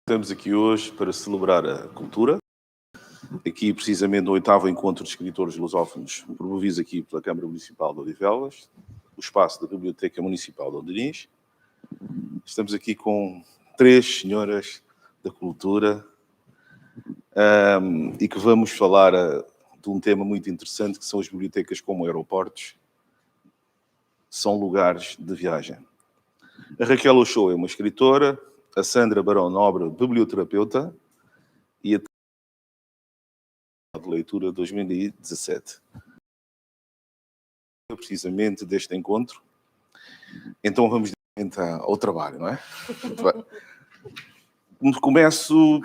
Estamos aqui hoje para celebrar a cultura, aqui precisamente no 8º Encontro de Escritores Lusófonos, promovido aqui pela Câmara Municipal de Odivelas, o espaço da Biblioteca Municipal de Ondinhos. Estamos aqui com 3 senhoras da cultura e que vamos falar de um tema muito interessante, que são as bibliotecas como aeroportos, são lugares de viagem. A Raquel Ochoa é uma escritora, a Sandra Barão Nobre, biblioterapeuta, e a de leitura 2017. Precisamente deste encontro. Então vamos diretamente ao trabalho, não é? Começo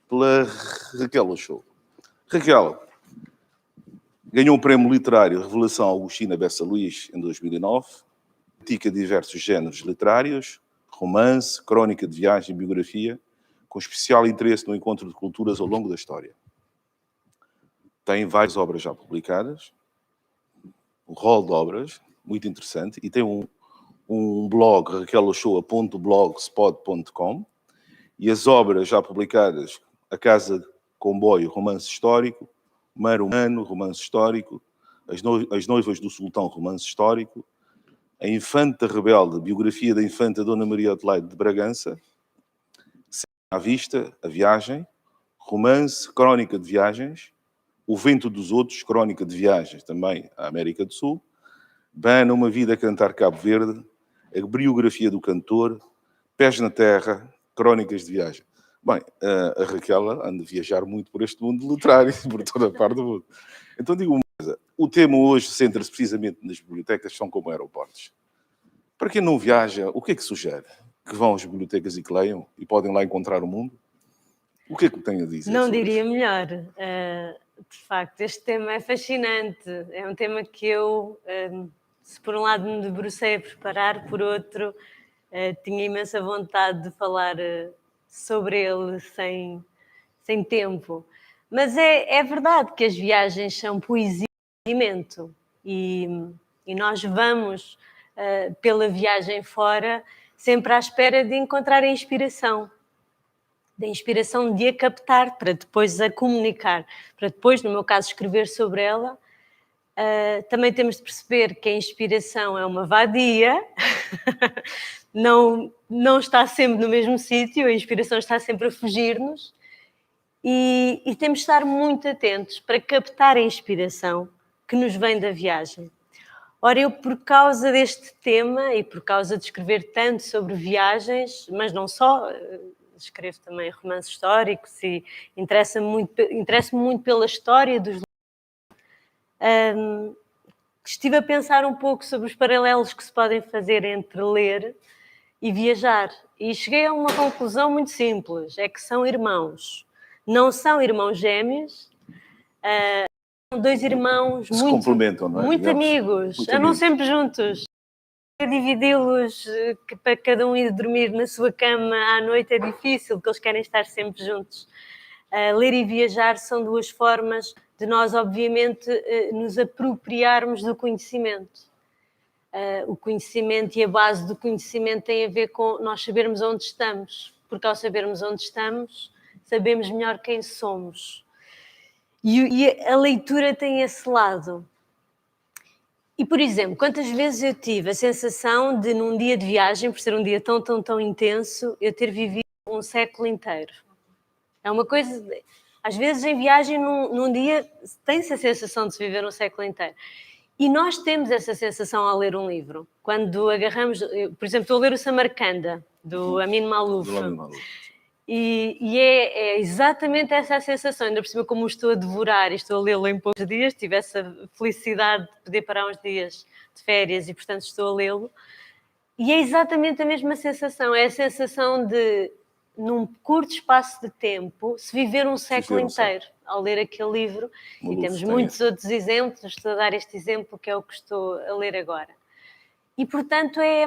pela Raquel Ochoa. Raquel ganhou o prémio literário Revelação Agostina Bessa Luís em 2009, pratica diversos géneros literários, romance, crónica de viagem, biografia, com especial interesse no encontro de culturas ao longo da história. Tem várias obras já publicadas, um rol de obras, muito interessante, e tem um blog, raquelochoa.blogspot.com, e as obras já publicadas, A Casa Comboio, romance histórico, Mar Humano, romance histórico, As Noivas do Sultão, romance histórico, A Infanta Rebelde, biografia da Infanta Dona Maria Adelaide de Bragança, À Vista, A Viagem, romance, crónica de viagens, O Vento dos Outros, crónica de viagens também à América do Sul, Bana, Uma Vida a Cantar Cabo Verde, A Biografia do Cantor, Pés na Terra, crónicas de viagem. Bem, a Raquel anda a viajar muito por este mundo literário, por toda a parte do mundo. Então digo uma coisa, o tema hoje centra-se precisamente nas bibliotecas, que são como aeroportos. Para quem não viaja, o que é que sugere? Que vão às bibliotecas e que leiam e podem lá encontrar o mundo? O que é que tem a dizer? Não diria melhor. De facto, este tema é fascinante. É um tema que eu, se por um lado me debrucei a preparar, por outro, tinha imensa vontade de falar sobre ele sem tempo. Mas é verdade que as viagens são poesia e movimento. E nós vamos pela viagem fora sempre à espera de encontrar a inspiração. Da inspiração de a captar para depois a comunicar, para depois, no meu caso, escrever sobre ela. Também temos de perceber que a inspiração é uma vadia, não está sempre no mesmo sítio, a inspiração está sempre a fugir-nos e temos de estar muito atentos para captar a inspiração que nos vem da viagem. Ora, eu, por causa deste tema e por causa de escrever tanto sobre viagens, mas não só, escrevo também romances históricos e interesso-me muito pela história dos livros. Estive a pensar um pouco sobre os paralelos que se podem fazer entre ler e viajar e cheguei a uma conclusão muito simples, é que são irmãos. Não são irmãos gêmeos, são dois irmãos Se complementam, não é? Muito amigos, andam sempre juntos. Dividi-los para cada um ir dormir na sua cama à noite é difícil, porque eles querem estar sempre juntos. Ler e viajar são duas formas de nós, obviamente, nos apropriarmos do conhecimento. O conhecimento e a base do conhecimento tem a ver com nós sabermos onde estamos, porque ao sabermos onde estamos, sabemos melhor quem somos. E a leitura tem esse lado. E, por exemplo, quantas vezes eu tive a sensação de, num dia de viagem, por ser um dia tão intenso, eu ter vivido um século inteiro. É uma coisa... Às vezes, em viagem, num dia, tem-se a sensação de se viver um século inteiro. E nós temos essa sensação ao ler um livro. Quando agarramos... Por exemplo, estou a ler o Samarcanda, do Amin Maalouf. E é exatamente essa a sensação, ainda por cima como estou a devorar e estou a lê-lo em poucos dias, tive essa felicidade de poder parar uns dias de férias e, portanto, estou a lê-lo. E é exatamente a mesma sensação, é a sensação de, num curto espaço de tempo, se viver um século inteiro ao ler aquele livro. E temos muitos outros exemplos, estou a dar este exemplo que é o que estou a ler agora. E, portanto, é...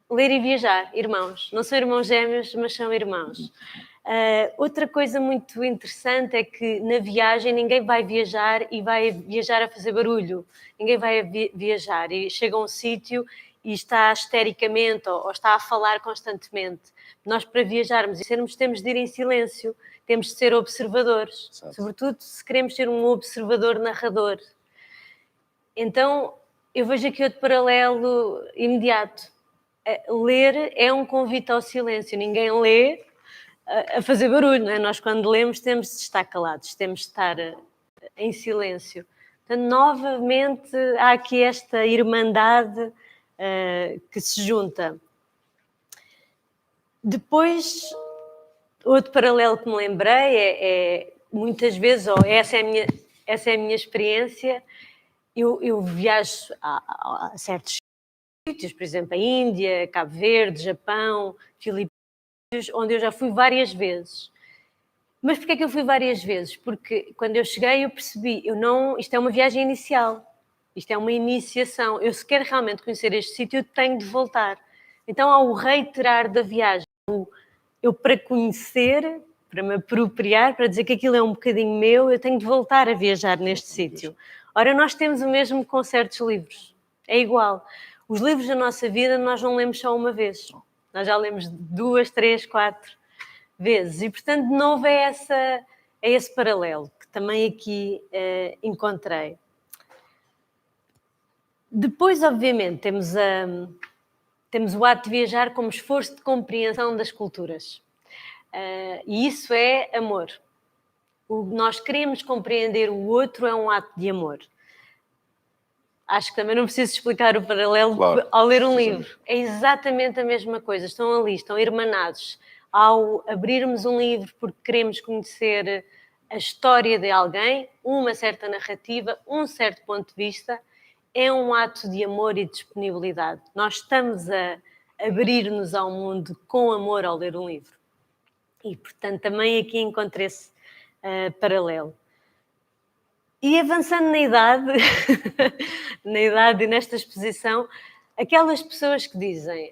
Ler e viajar, irmãos. Não são irmãos gêmeos, mas são irmãos. Outra coisa muito interessante é que na viagem ninguém vai viajar e vai viajar a fazer barulho. Ninguém vai viajar e chega a um sítio e está histericamente ou está a falar constantemente. Nós, para viajarmos e sermos, temos de ir em silêncio, temos de ser observadores, sobretudo se queremos ser um observador narrador. Então, eu vejo aqui outro paralelo imediato. Ler é um convite ao silêncio, ninguém lê a fazer barulho, não é? Nós, quando lemos, temos de estar calados, temos de estar em silêncio. Portanto, novamente, há aqui esta irmandade que se junta. Depois, outro paralelo que me lembrei é muitas vezes, ou essa é a minha experiência, eu viajo a certos sítios, por exemplo, a Índia, Cabo Verde, Japão, Filipinas, onde eu já fui várias vezes. Mas porquê é que eu fui várias vezes? Porque quando eu cheguei eu percebi, isto é uma viagem inicial, isto é uma iniciação, eu se quero realmente conhecer este sítio, eu tenho de voltar. Então, ao reiterar da viagem, eu para conhecer, para me apropriar, para dizer que aquilo é um bocadinho meu, eu tenho de voltar a viajar neste sítio. Ora, nós temos o mesmo com certos livros, é igual. Os livros da nossa vida nós não lemos só uma vez, nós já lemos 2, 3, 4 vezes. E, portanto, de novo é esse paralelo que também aqui encontrei. Depois, obviamente, temos o ato de viajar como esforço de compreensão das culturas. E isso é amor. Nós queremos compreender o outro, é um ato de amor. Acho que também não preciso explicar o paralelo ao ler um livro. É exatamente a mesma coisa. Estão ali, estão irmanados. Ao abrirmos um livro porque queremos conhecer a história de alguém, uma certa narrativa, um certo ponto de vista, é um ato de amor e disponibilidade. Nós estamos a abrir-nos ao mundo com amor ao ler um livro. E, portanto, também aqui encontrei esse paralelo. E avançando na idade, na idade e nesta exposição, aquelas pessoas que dizem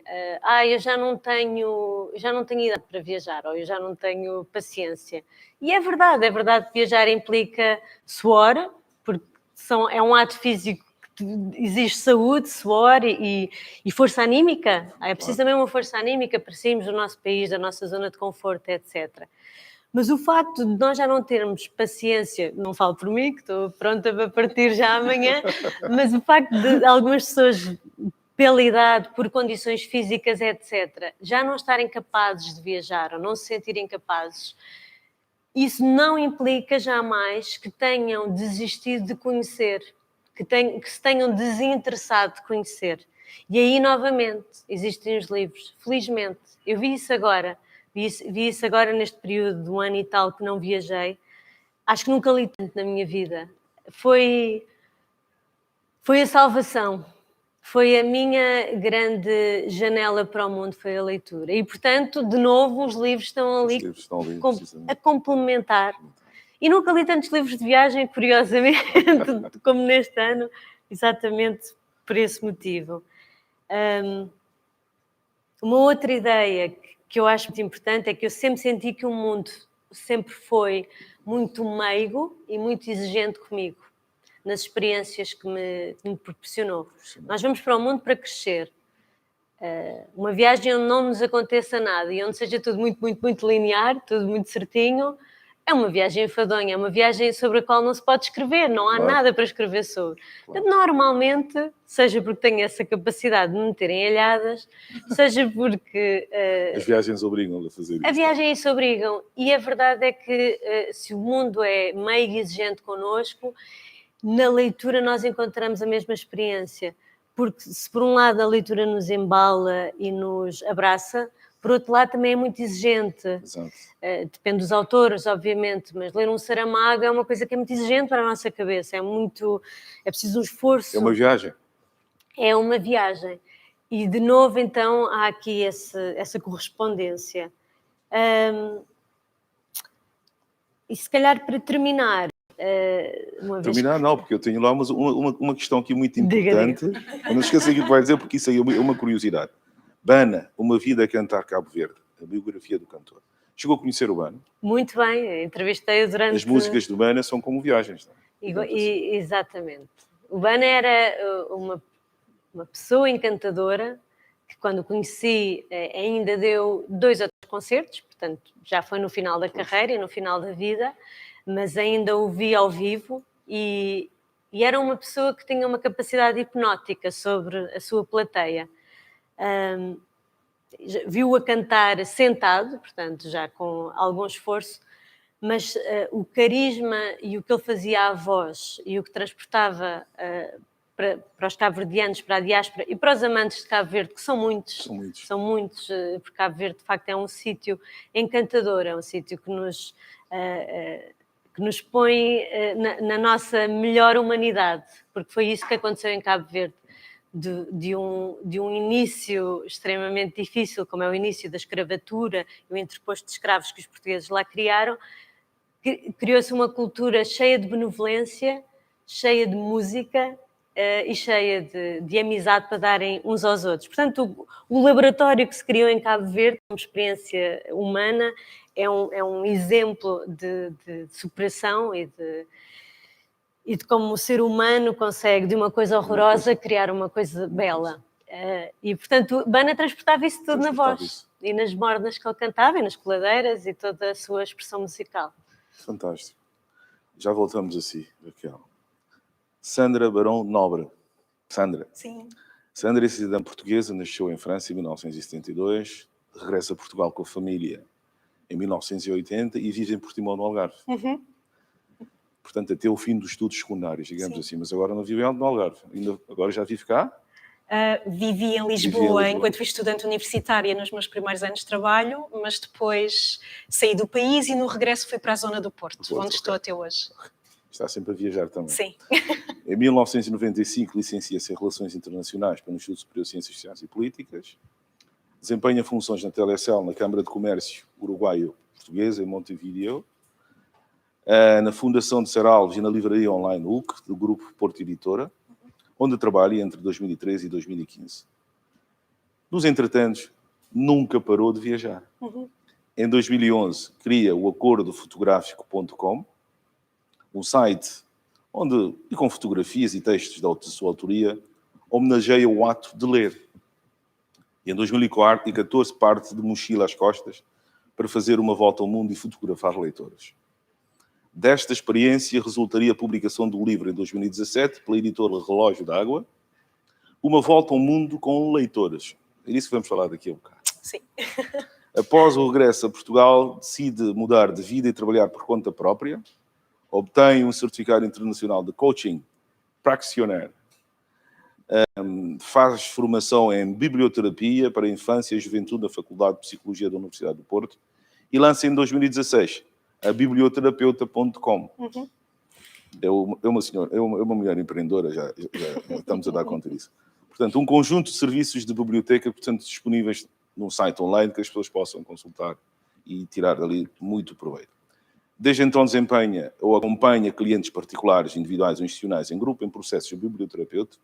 eu já não tenho idade para viajar, ou eu já não tenho paciência. E é verdade que viajar implica suor, porque é um ato físico que exige saúde, suor e força anímica. É preciso também uma força anímica para sairmos do nosso país, da nossa zona de conforto, etc. Mas o facto de nós já não termos paciência, não falo por mim, que estou pronta para partir já amanhã, mas o facto de algumas pessoas, pela idade, por condições físicas, etc., já não estarem capazes de viajar ou não se sentirem capazes, isso não implica jamais que tenham desistido de conhecer, que se tenham desinteressado de conhecer. E aí, novamente, existem os livros. Felizmente, eu vi isso agora. Vi isso agora neste período de um ano e tal que não viajei. Acho que nunca li tanto na minha vida. Foi a salvação. Foi a minha grande janela para o mundo, foi a leitura. E, portanto, de novo, os livros estão ali a complementar. E nunca li tantos livros de viagem, curiosamente, como neste ano, exatamente por esse motivo. Uma outra ideia que eu acho muito importante é que eu sempre senti que o mundo sempre foi muito meigo e muito exigente comigo, nas experiências que me proporcionou. Nós vamos para o mundo para crescer. Uma viagem onde não nos aconteça nada e onde seja tudo muito, muito, muito linear, tudo muito certinho, é uma viagem enfadonha, é uma viagem sobre a qual não se pode escrever, não há nada para escrever sobre. Portanto, normalmente, seja porque tenho essa capacidade de me meterem alhadas, seja porque... as viagens obrigam-me a fazer isso. As viagens obrigam. E a verdade é que se o mundo é meio exigente connosco, na leitura nós encontramos a mesma experiência. Porque se por um lado a leitura nos embala e nos abraça, por outro lado também é muito exigente. Depende dos autores, obviamente, mas ler um Saramago é uma coisa que é muito exigente para a nossa cabeça, é preciso um esforço. É uma viagem. É uma viagem. E de novo, então, há aqui essa correspondência. E se calhar para terminar... Terminar não, porque eu tenho lá uma questão aqui muito importante. Não esqueça aquilo que vai dizer, porque isso aí é uma curiosidade. Bana, Uma Vida a Cantar Cabo Verde, a biografia do cantor. Chegou a conhecer o Bana? Muito bem, entrevistei-o durante... As músicas do Bana são como viagens. Exatamente. O Bana era uma pessoa encantadora que quando o conheci ainda deu 2 outros concertos, portanto já foi no final da carreira e no final da vida, mas ainda o vi ao vivo e era uma pessoa que tinha uma capacidade hipnótica sobre a sua plateia. Viu-a cantar sentado, portanto já com algum esforço, mas o carisma e o que ele fazia à voz e o que transportava para os cabo-verdianos, para a diáspora e para os amantes de Cabo Verde, que são muitos, porque Cabo Verde de facto é um sítio encantador, é um sítio que nos põe na nossa melhor humanidade, porque foi isso que aconteceu em Cabo Verde. De um início extremamente difícil, como é o início da escravatura e o interposto de escravos que os portugueses lá criaram, criou-se uma cultura cheia de benevolência, cheia de música e cheia de amizade para darem uns aos outros. Portanto, o laboratório que se criou em Cabo Verde, como experiência humana, é um exemplo de superação e de como o ser humano consegue, de uma coisa horrorosa, criar uma coisa bela. E, portanto, Bana transportava isso tudo na voz. E nas mornas que ele cantava, e nas coladeiras, e toda a sua expressão musical. Fantástico. Já voltamos a si, Raquel. Sandra Barão Nobre. Sandra. Sim. Sandra é cidadã portuguesa, nasceu em França em 1972, regressa a Portugal com a família em 1980 e vive em Portimão do Algarve. Portanto, até o fim dos estudos secundários, digamos assim. Mas agora não vive no Algarve. Agora já vive cá? Vivi em Lisboa enquanto fui estudante universitária nos meus primeiros anos de trabalho, mas depois saí do país e no regresso fui para a zona do Porto, onde estou até hoje. Está sempre a viajar também. Sim. Em 1995 licencia-se em Relações Internacionais pelo Instituto Superior de Ciências Sociais e Políticas. Desempenha funções na Telecel, na Câmara de Comércio Uruguaio-Portuguesa, em Montevideo. Na Fundação de Serralves e na livraria online UC, do Grupo Porto Editora, onde trabalha entre 2013 e 2015. Nos entretantos, nunca parou de viajar. Em 2011, cria o acordofotográfico.com, um site onde, e com fotografias e textos de sua autoria, homenageia o ato de ler. E em 2014, parte de mochila às costas para fazer uma volta ao mundo e fotografar leitoras. Desta experiência resultaria a publicação do livro em 2017, pela editora Relógio d'Água, Uma Volta ao Mundo com Leitoras. É disso que vamos falar daqui a um bocado. Sim. Após o regresso a Portugal, decide mudar de vida e trabalhar por conta própria. Obtém um certificado internacional de coaching Praxionaire. Faz formação em biblioterapia para a infância e juventude na Faculdade de Psicologia da Universidade do Porto e lança em 2016 a biblioterapeuta.com. É uma mulher empreendedora, já estamos a dar conta disso. Portanto, um conjunto de serviços de biblioteca, portanto, disponíveis num site online que as pessoas possam consultar e tirar dali muito proveito. Desde então desempenha ou acompanha clientes particulares, individuais ou institucionais em grupo em processos de biblioterapeuta,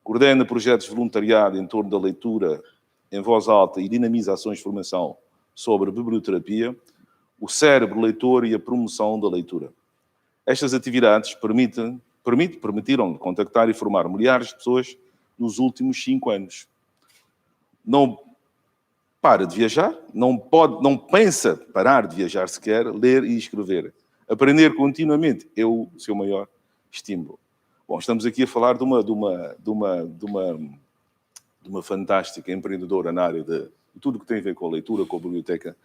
coordena projetos de voluntariado em torno da leitura em voz alta e dinamiza ações de formação sobre biblioterapia, o cérebro leitor e a promoção da leitura. Estas atividades permitiram-lhe contactar e formar milhares de pessoas nos últimos 5 anos. Não para de viajar, não pensa parar de viajar sequer, ler e escrever. Aprender continuamente é o seu maior estímulo. Bom, estamos aqui a falar de uma fantástica empreendedora na área de tudo que tem a ver com a leitura, com a biblioteca.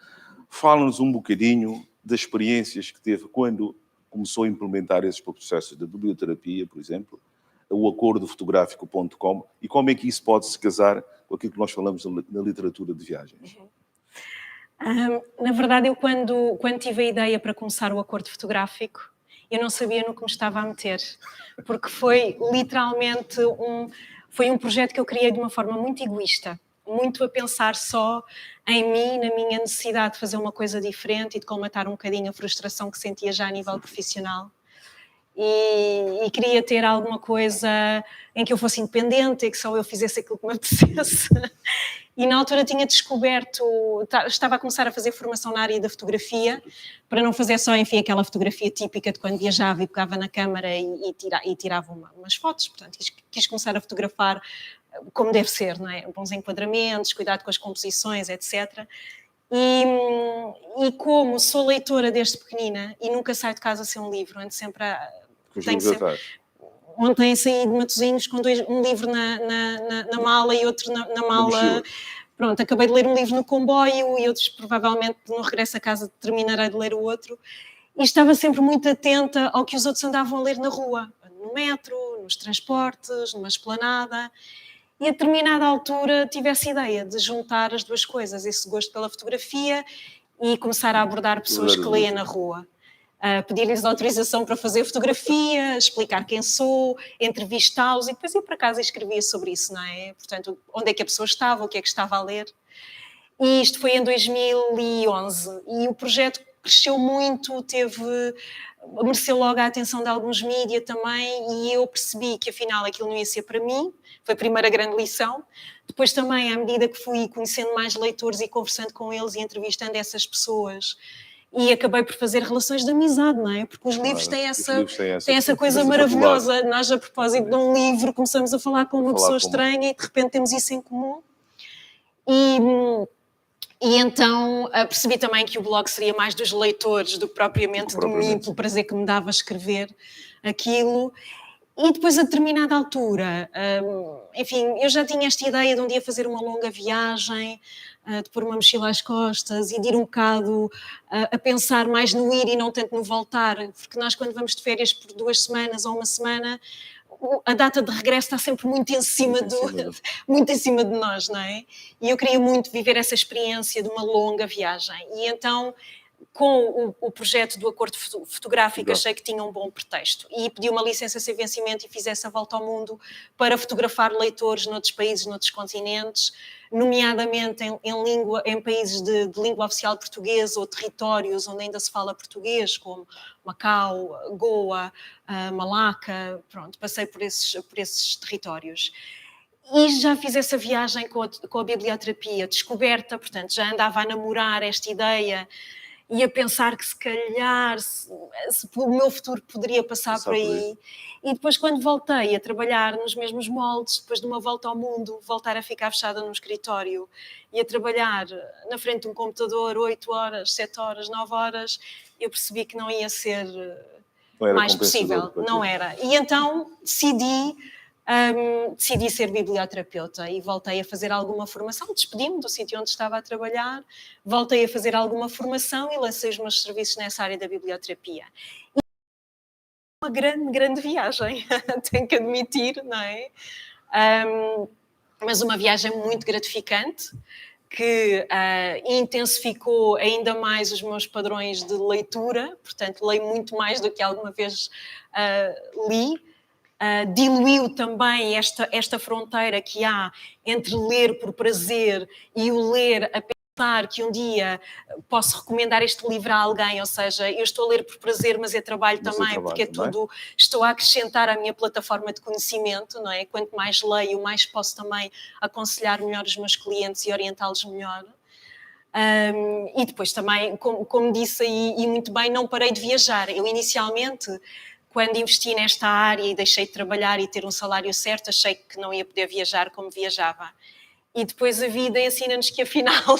Fala-nos um bocadinho das experiências que teve quando começou a implementar esses processos de biblioterapia, por exemplo, o acordofotográfico.com, e como é que isso pode se casar com aquilo que nós falamos na literatura de viagens. Na verdade, eu quando tive a ideia para começar o Acordo Fotográfico, eu não sabia no que me estava a meter, porque foi literalmente um projeto que eu criei de uma forma muito egoísta, muito a pensar só em mim, na minha necessidade de fazer uma coisa diferente e de colmatar um bocadinho a frustração que sentia já a nível profissional. E queria ter alguma coisa em que eu fosse independente e que só eu fizesse aquilo que me apetecesse. E na altura tinha descoberto, estava a começar a fazer formação na área da fotografia, para não fazer só, enfim, aquela fotografia típica de quando viajava e pegava na câmara e tirava umas fotos. Portanto, quis começar a fotografar como deve ser, não é? Bons enquadramentos, cuidado com as composições, etc. E como sou leitora desde pequenina e nunca saio de casa sem um livro, ando sempre a... Tenho sempre... Ontem saí de Matosinhos com um livro na mala e outro na mala. Pronto, acabei de ler um livro no comboio e outros provavelmente no regresso a casa terminarei de ler o outro. E estava sempre muito atenta ao que os outros andavam a ler na rua, no metro, nos transportes, numa esplanada. E a determinada altura tive essa ideia de juntar as duas coisas, esse gosto pela fotografia e começar a abordar pessoas que leem na rua. Pedir-lhes autorização para fazer fotografia, explicar quem sou, entrevistá-los e depois ir para casa e escrevia sobre isso, não é? Portanto, onde é que a pessoa estava, o que é que estava a ler. E isto foi em 2011 e o projeto cresceu muito, mereceu logo a atenção de alguns mídias também e eu percebi que afinal aquilo não ia ser para mim, foi a primeira grande lição. Depois também, à medida que fui conhecendo mais leitores e conversando com eles e entrevistando essas pessoas, e acabei por fazer relações de amizade, não é? Porque os livros têm essa coisa maravilhosa. Nós, a propósito de um livro, começamos a falar com uma pessoa estranha e de repente temos isso em comum. E então percebi também que o blog seria mais dos leitores do que propriamente de mim, pelo prazer que me dava escrever aquilo. E depois, a determinada altura, enfim, eu já tinha esta ideia de um dia fazer uma longa viagem, de pôr uma mochila às costas e de ir um bocado a pensar mais no ir e não tanto no voltar, porque nós quando vamos de férias por 2 semanas ou 1 semana, a data de regresso está sempre muito em cima de nós, não é? E eu queria muito viver essa experiência de uma longa viagem. E então, com o projeto do acordo fotográfico, achei que tinha um bom pretexto. E pedi uma licença sem vencimento e fiz essa volta ao mundo para fotografar leitores noutros países, noutros continentes, nomeadamente em países de língua oficial portuguesa ou territórios onde ainda se fala português, como Macau, Goa, Malaca, pronto, passei por esses territórios. E já fiz essa viagem com a biblioterapia descoberta, portanto, já andava a namorar esta ideia e a pensar que se calhar o meu futuro poderia passar por aí. E depois, quando voltei a trabalhar nos mesmos moldes, depois de uma volta ao mundo, voltar a ficar fechada num escritório e a trabalhar na frente de um computador 8 horas, 7 horas, 9 horas, eu percebi que não ia ser mais possível. Não era. E então decidi ser biblioterapeuta e voltei a fazer alguma formação, despedi-me do sítio onde estava a trabalhar, voltei a fazer alguma formação e lancei os meus serviços nessa área da biblioterapia. E uma grande viagem, tenho que admitir, não é? Mas uma viagem muito gratificante, que intensificou ainda mais os meus padrões de leitura, portanto, leio muito mais do que alguma vez li. Diluiu também esta fronteira que há entre ler por prazer e o ler a pensar que um dia posso recomendar este livro a alguém, ou seja, eu estou a ler por prazer, mas é trabalho também, porque é tudo, estou a acrescentar à minha plataforma de conhecimento, não é? Quanto mais leio, mais posso também aconselhar melhor os meus clientes e orientá-los melhor. E depois também, como disse aí, e muito bem, não parei de viajar. Eu inicialmente, quando investi nesta área e deixei de trabalhar e ter um salário certo, achei que não ia poder viajar como viajava. E depois a vida ensina-nos que afinal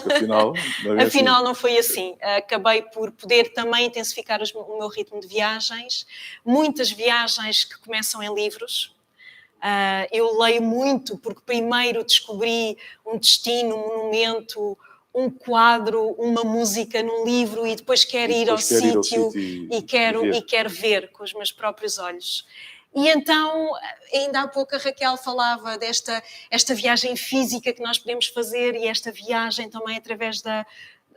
não foi assim. Acabei por poder também intensificar o meu ritmo de viagens. Muitas viagens que começam em livros. Eu leio muito porque primeiro descobri um destino, um monumento, um quadro, uma música num livro e depois quero ir ao sítio e quero ver com os meus próprios olhos. E então, ainda há pouco a Raquel falava esta viagem física que nós podemos fazer e esta viagem também através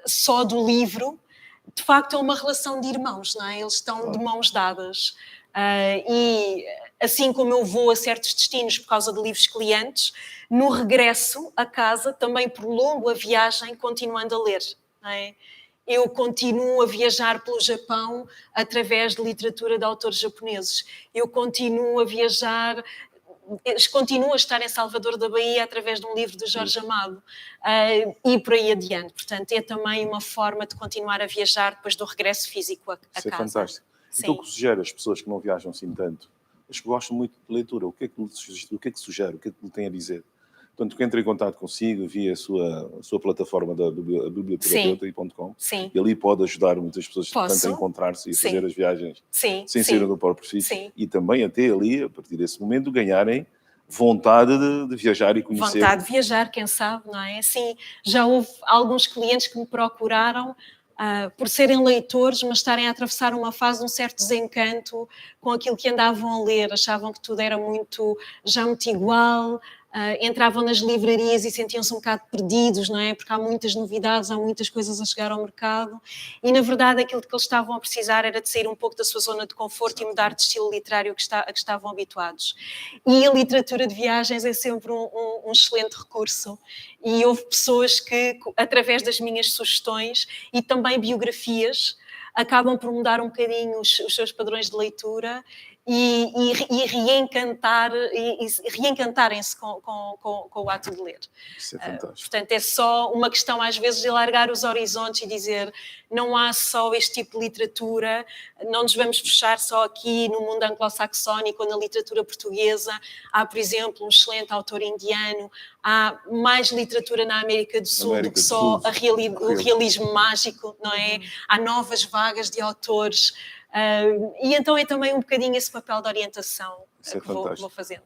só do livro. De facto, é uma relação de irmãos, não é? Eles estão de mãos dadas. E assim como eu vou a certos destinos por causa de livros clientes, no regresso a casa também prolongo a viagem continuando a ler, não é? Eu continuo a viajar pelo Japão através de literatura de autores japoneses. Eu continuo a viajar, continuo a estar em Salvador da Bahia através de um livro de Jorge Amado e por aí adiante. Portanto, é também uma forma de continuar a viajar depois do regresso físico a casa. Isso é fantástico. Então, o que sugere às pessoas que não viajam assim tanto, mas que gostam muito de leitura, o que é que sugere, o que é que lhe tem a dizer? Portanto, quem entra em contato consigo via a sua plataforma da biblioterapeuta.com, e ali pode ajudar muitas pessoas tanto a encontrar-se e a fazer as viagens sem sair do próprio sítio. E também até ali, a partir desse momento, ganharem vontade de viajar e conhecer. Vontade de viajar, quem sabe, não é? Sim, já houve alguns clientes que me procuraram por serem leitores, mas estarem a atravessar uma fase de um certo desencanto com aquilo que andavam a ler, achavam que tudo era já muito igual, entravam nas livrarias e sentiam-se um bocado perdidos, não é? Porque há muitas novidades, há muitas coisas a chegar ao mercado e, na verdade, aquilo que eles estavam a precisar era de sair um pouco da sua zona de conforto e mudar de estilo literário a que estavam habituados. E a literatura de viagens é sempre um excelente recurso e houve pessoas que, através das minhas sugestões e também biografias, acabam por mudar um bocadinho os seus padrões de leitura e reencantarem-se com o ato de ler. Isso é fantástico. Portanto, é só uma questão, às vezes, de alargar os horizontes e dizer não há só este tipo de literatura, não nos vamos fechar só aqui no mundo anglo-saxónico ou na literatura portuguesa. Há, por exemplo, um excelente autor indiano, há mais literatura na América do Sul do que só o realismo mágico, não é? Há novas vagas de autores. E então é também um bocadinho esse papel de orientação que vou fazendo.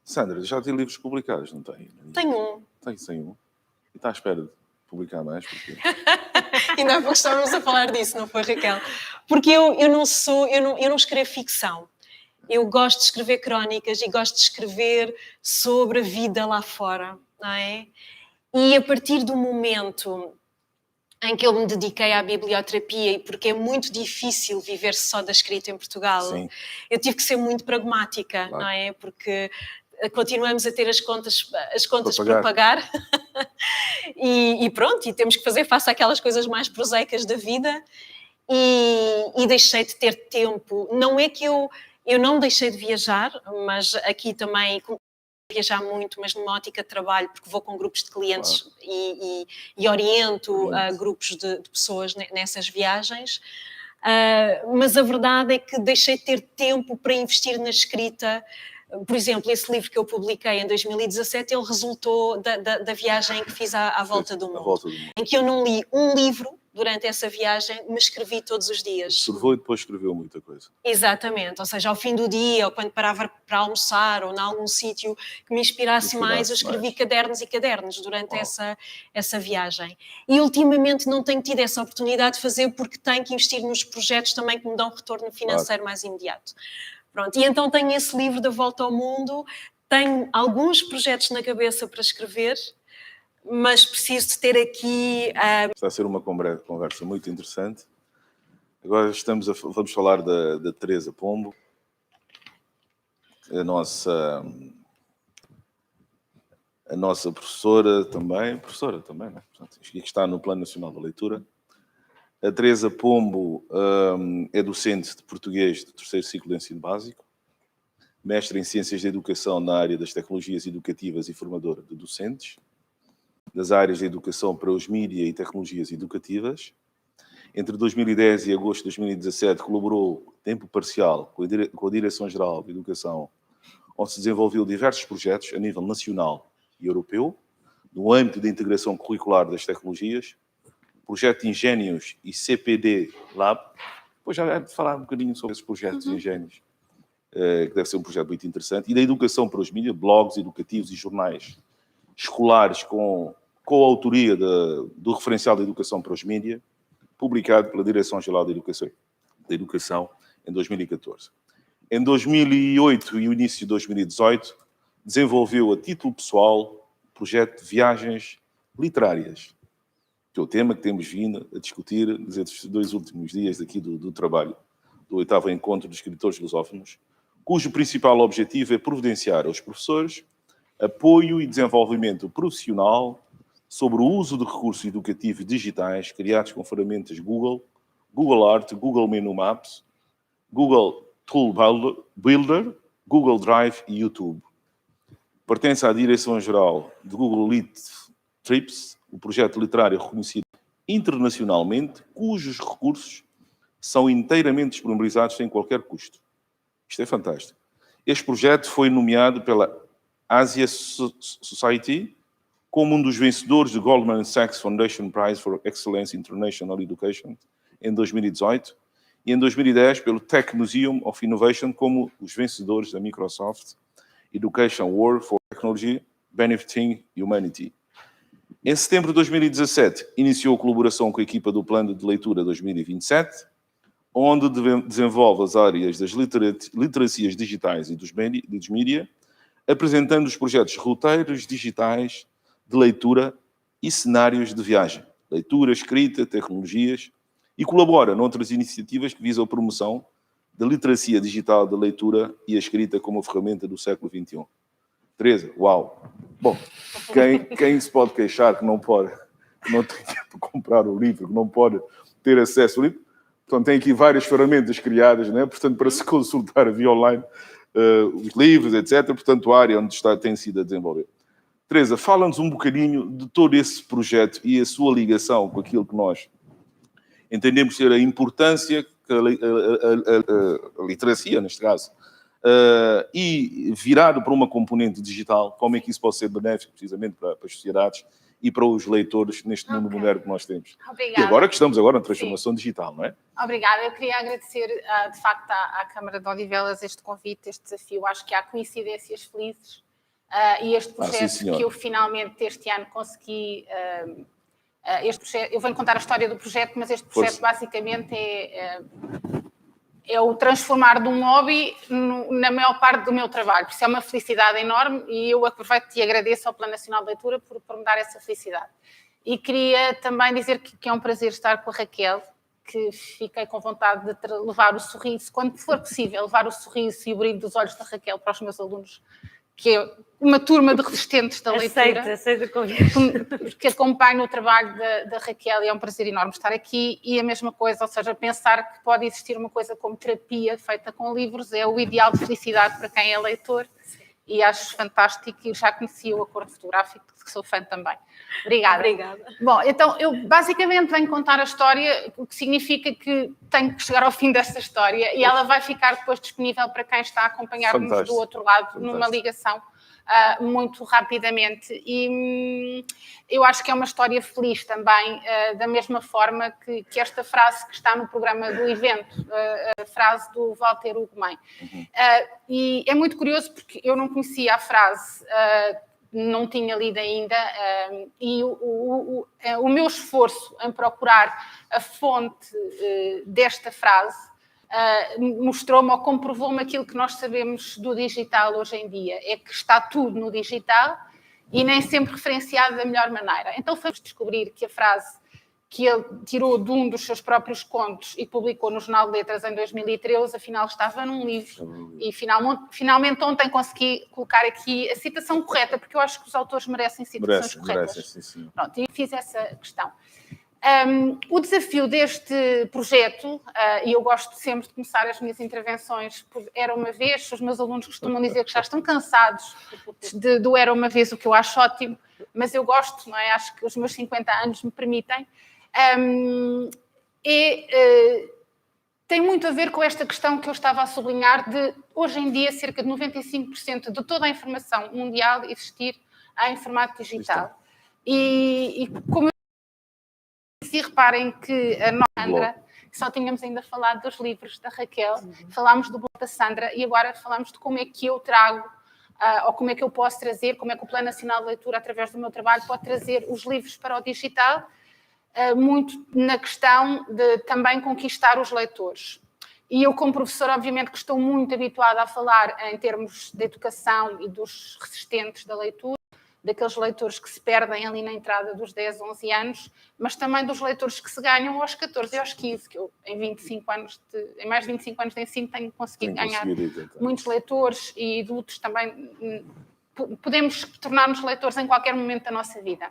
Sandra, já tem livros publicados, não tem? Tenho um. Tem um. E está à espera de publicar mais? Porque... Ainda há pouco estávamos a falar disso, não foi, Raquel? Porque eu não escrevo ficção. Eu gosto de escrever crónicas e gosto de escrever sobre a vida lá fora, não é? E a partir do momento em que eu me dediquei à biblioterapia e porque é muito difícil viver só da escrita em Portugal, Sim. Eu tive que ser muito pragmática, Claro. Não é? Porque continuamos a ter as contas para pagar e pronto, e temos que fazer face àquelas coisas mais prosaicas da vida e deixei de ter tempo. Não é que eu não deixei de viajar, mas aqui também viajar muito, mas numa ótica de trabalho, porque vou com grupos de clientes, claro, e oriento grupos de pessoas nessas viagens. Mas a verdade é que deixei de ter tempo para investir na escrita. Por exemplo, esse livro que eu publiquei em 2017, ele resultou da viagem que fiz à volta do mundo, em que eu não li um livro durante essa viagem, me escrevi todos os dias. Observou e depois escreveu muita coisa. Exatamente, ou seja, ao fim do dia, ou quando parava para almoçar, ou em algum sítio que me inspirasse mais, eu escrevi cadernos e cadernos durante essa viagem. E ultimamente não tenho tido essa oportunidade de fazer porque tenho que investir nos projetos também que me dão retorno financeiro mais imediato. Pronto, e então tenho esse livro da Volta ao Mundo, tenho alguns projetos na cabeça para escrever, mas preciso de ter aqui... Está a ser uma conversa muito interessante. Agora vamos falar da Teresa Pombo, a nossa professora também, né? Portanto, que está no Plano Nacional da Leitura. A Teresa Pombo é docente de português do 3º ciclo de ensino básico, mestre em Ciências da Educação na área das tecnologias educativas e formadora de docentes, das áreas de educação para os mídia e tecnologias educativas. Entre 2010 e agosto de 2017 colaborou tempo parcial com a Direção-Geral de Educação, onde se desenvolveu diversos projetos a nível nacional e europeu, no âmbito da integração curricular das tecnologias, projeto Ingénios e CPD Lab. Depois já vai falar um bocadinho sobre esses projetos Ingénios, que deve ser um projeto muito interessante, e da educação para os mídias, blogs educativos e jornais escolares com a autoria do referencial da educação para os mídias, publicado pela Direção-Geral da Educação em 2014. Em 2008 e o início de 2018, desenvolveu a título pessoal o projeto de viagens literárias, que é o tema que temos vindo a discutir nos 2 últimos dias aqui do trabalho, do 8º Encontro de Escritores Lusófonos, cujo principal objetivo é providenciar aos professores apoio e desenvolvimento profissional sobre o uso de recursos educativos digitais criados com ferramentas Google, Google Art, Google Menu Maps, Google Tool Builder, Google Drive e YouTube. Pertence à Direção-Geral de Google Lit Trips, o projeto literário reconhecido internacionalmente, cujos recursos são inteiramente disponibilizados sem qualquer custo. Isto é fantástico. Este projeto foi nomeado pela Asia Society, como um dos vencedores do Goldman Sachs Foundation Prize for Excellence in International Education em 2018 e em 2010 pelo Tech Museum of Innovation como os vencedores da Microsoft Education Award for Technology Benefiting Humanity. Em setembro de 2017, iniciou a colaboração com a equipa do Plano de Leitura 2027, onde desenvolve as áreas das literacias digitais e dos mídia, apresentando os projetos roteiros digitais de leitura e cenários de viagem, leitura, escrita, tecnologias, e colabora noutras iniciativas que visam a promoção da literacia digital da leitura e a escrita como ferramenta do século XXI. Teresa, uau! Bom, quem se pode queixar que não tem tempo para comprar o livro, que não pode ter acesso ao livro? Portanto, tem aqui várias ferramentas criadas, né? Portanto, para se consultar via online os livros, etc. Portanto, a área onde tem sido a desenvolver. Teresa, fala-nos um bocadinho de todo esse projeto e a sua ligação com aquilo que nós entendemos ser a importância que a literacia, neste caso, e virado para uma componente digital, como é que isso pode ser benéfico precisamente para as sociedades e para os leitores neste mundo moderno que nós temos. Obrigada. E agora que estamos na transformação digital, não é? Obrigada. Eu queria agradecer, de facto, à Câmara de Odivelas este convite, este desafio. Acho que há coincidências felizes e este projeto que eu finalmente este ano consegui... este projeto, eu vou-lhe contar a história do projeto, mas este projeto basicamente é o transformar de um hobby na maior parte do meu trabalho. Por isso é uma felicidade enorme e eu aproveito e agradeço ao Plano Nacional de Leitura por me dar essa felicidade. E queria também dizer que é um prazer estar com a Raquel, que fiquei com vontade de levar o sorriso, quando for possível, levar o sorriso e o brilho dos olhos da Raquel para os meus alunos, que é uma turma de resistentes da leitura. Aceito o convite. Porque acompanho o trabalho da Raquel e é um prazer enorme estar aqui. E a mesma coisa, ou seja, pensar que pode existir uma coisa como terapia feita com livros é o ideal de felicidade para quem é leitor. E acho fantástico e já conheci o Acordo Fotográfico, que sou fã também. Obrigada. Obrigada. Bom, então eu basicamente venho contar a história, o que significa que tenho que chegar ao fim desta história e ela vai ficar depois disponível para quem está a acompanhar-nos do outro lado, numa ligação muito rapidamente. E eu acho que é uma história feliz também, da mesma forma que esta frase que está no programa do evento, a frase do Walter Ugumem. E é muito curioso porque eu não conhecia a frase, não tinha lido ainda, e o meu esforço em procurar a fonte desta frase mostrou-me ou comprovou-me aquilo que nós sabemos do digital hoje em dia, é que está tudo no digital e nem sempre referenciado da melhor maneira. Então fomos descobrir que a frase que ele tirou de um dos seus próprios contos e publicou no Jornal de Letras em 2013, afinal estava num livro. E finalmente ontem consegui colocar aqui a citação correta, porque eu acho que os autores merecem citações corretas. Merecem, sim. Pronto, e fiz essa questão. O desafio deste projeto, e eu gosto sempre de começar as minhas intervenções por Era Uma Vez, os meus alunos costumam dizer que já estão cansados do Era Uma Vez, o que eu acho ótimo, mas eu gosto, não é? Acho que os meus 50 anos me permitem. Tem muito a ver com esta questão que eu estava a sublinhar de, hoje em dia, cerca de 95% de toda a informação mundial existir em formato digital. E como se reparem que a Sandra, só tínhamos ainda falado dos livros da Raquel, falámos do blog da Sandra e agora falamos de como é que eu trago, ou como é que eu posso trazer, como é que o Plano Nacional de Leitura, através do meu trabalho, pode trazer os livros para o digital, muito na questão de também conquistar os leitores. E eu, como professora, obviamente que estou muito habituada a falar em termos de educação e dos resistentes da leitura, daqueles leitores que se perdem ali na entrada dos 10, 11 anos, mas também dos leitores que se ganham aos 14 e aos 15, que eu, em mais de 25 anos de ensino, tenho conseguido ganhar muitos leitores e adultos também. Podemos tornar-nos leitores em qualquer momento da nossa vida.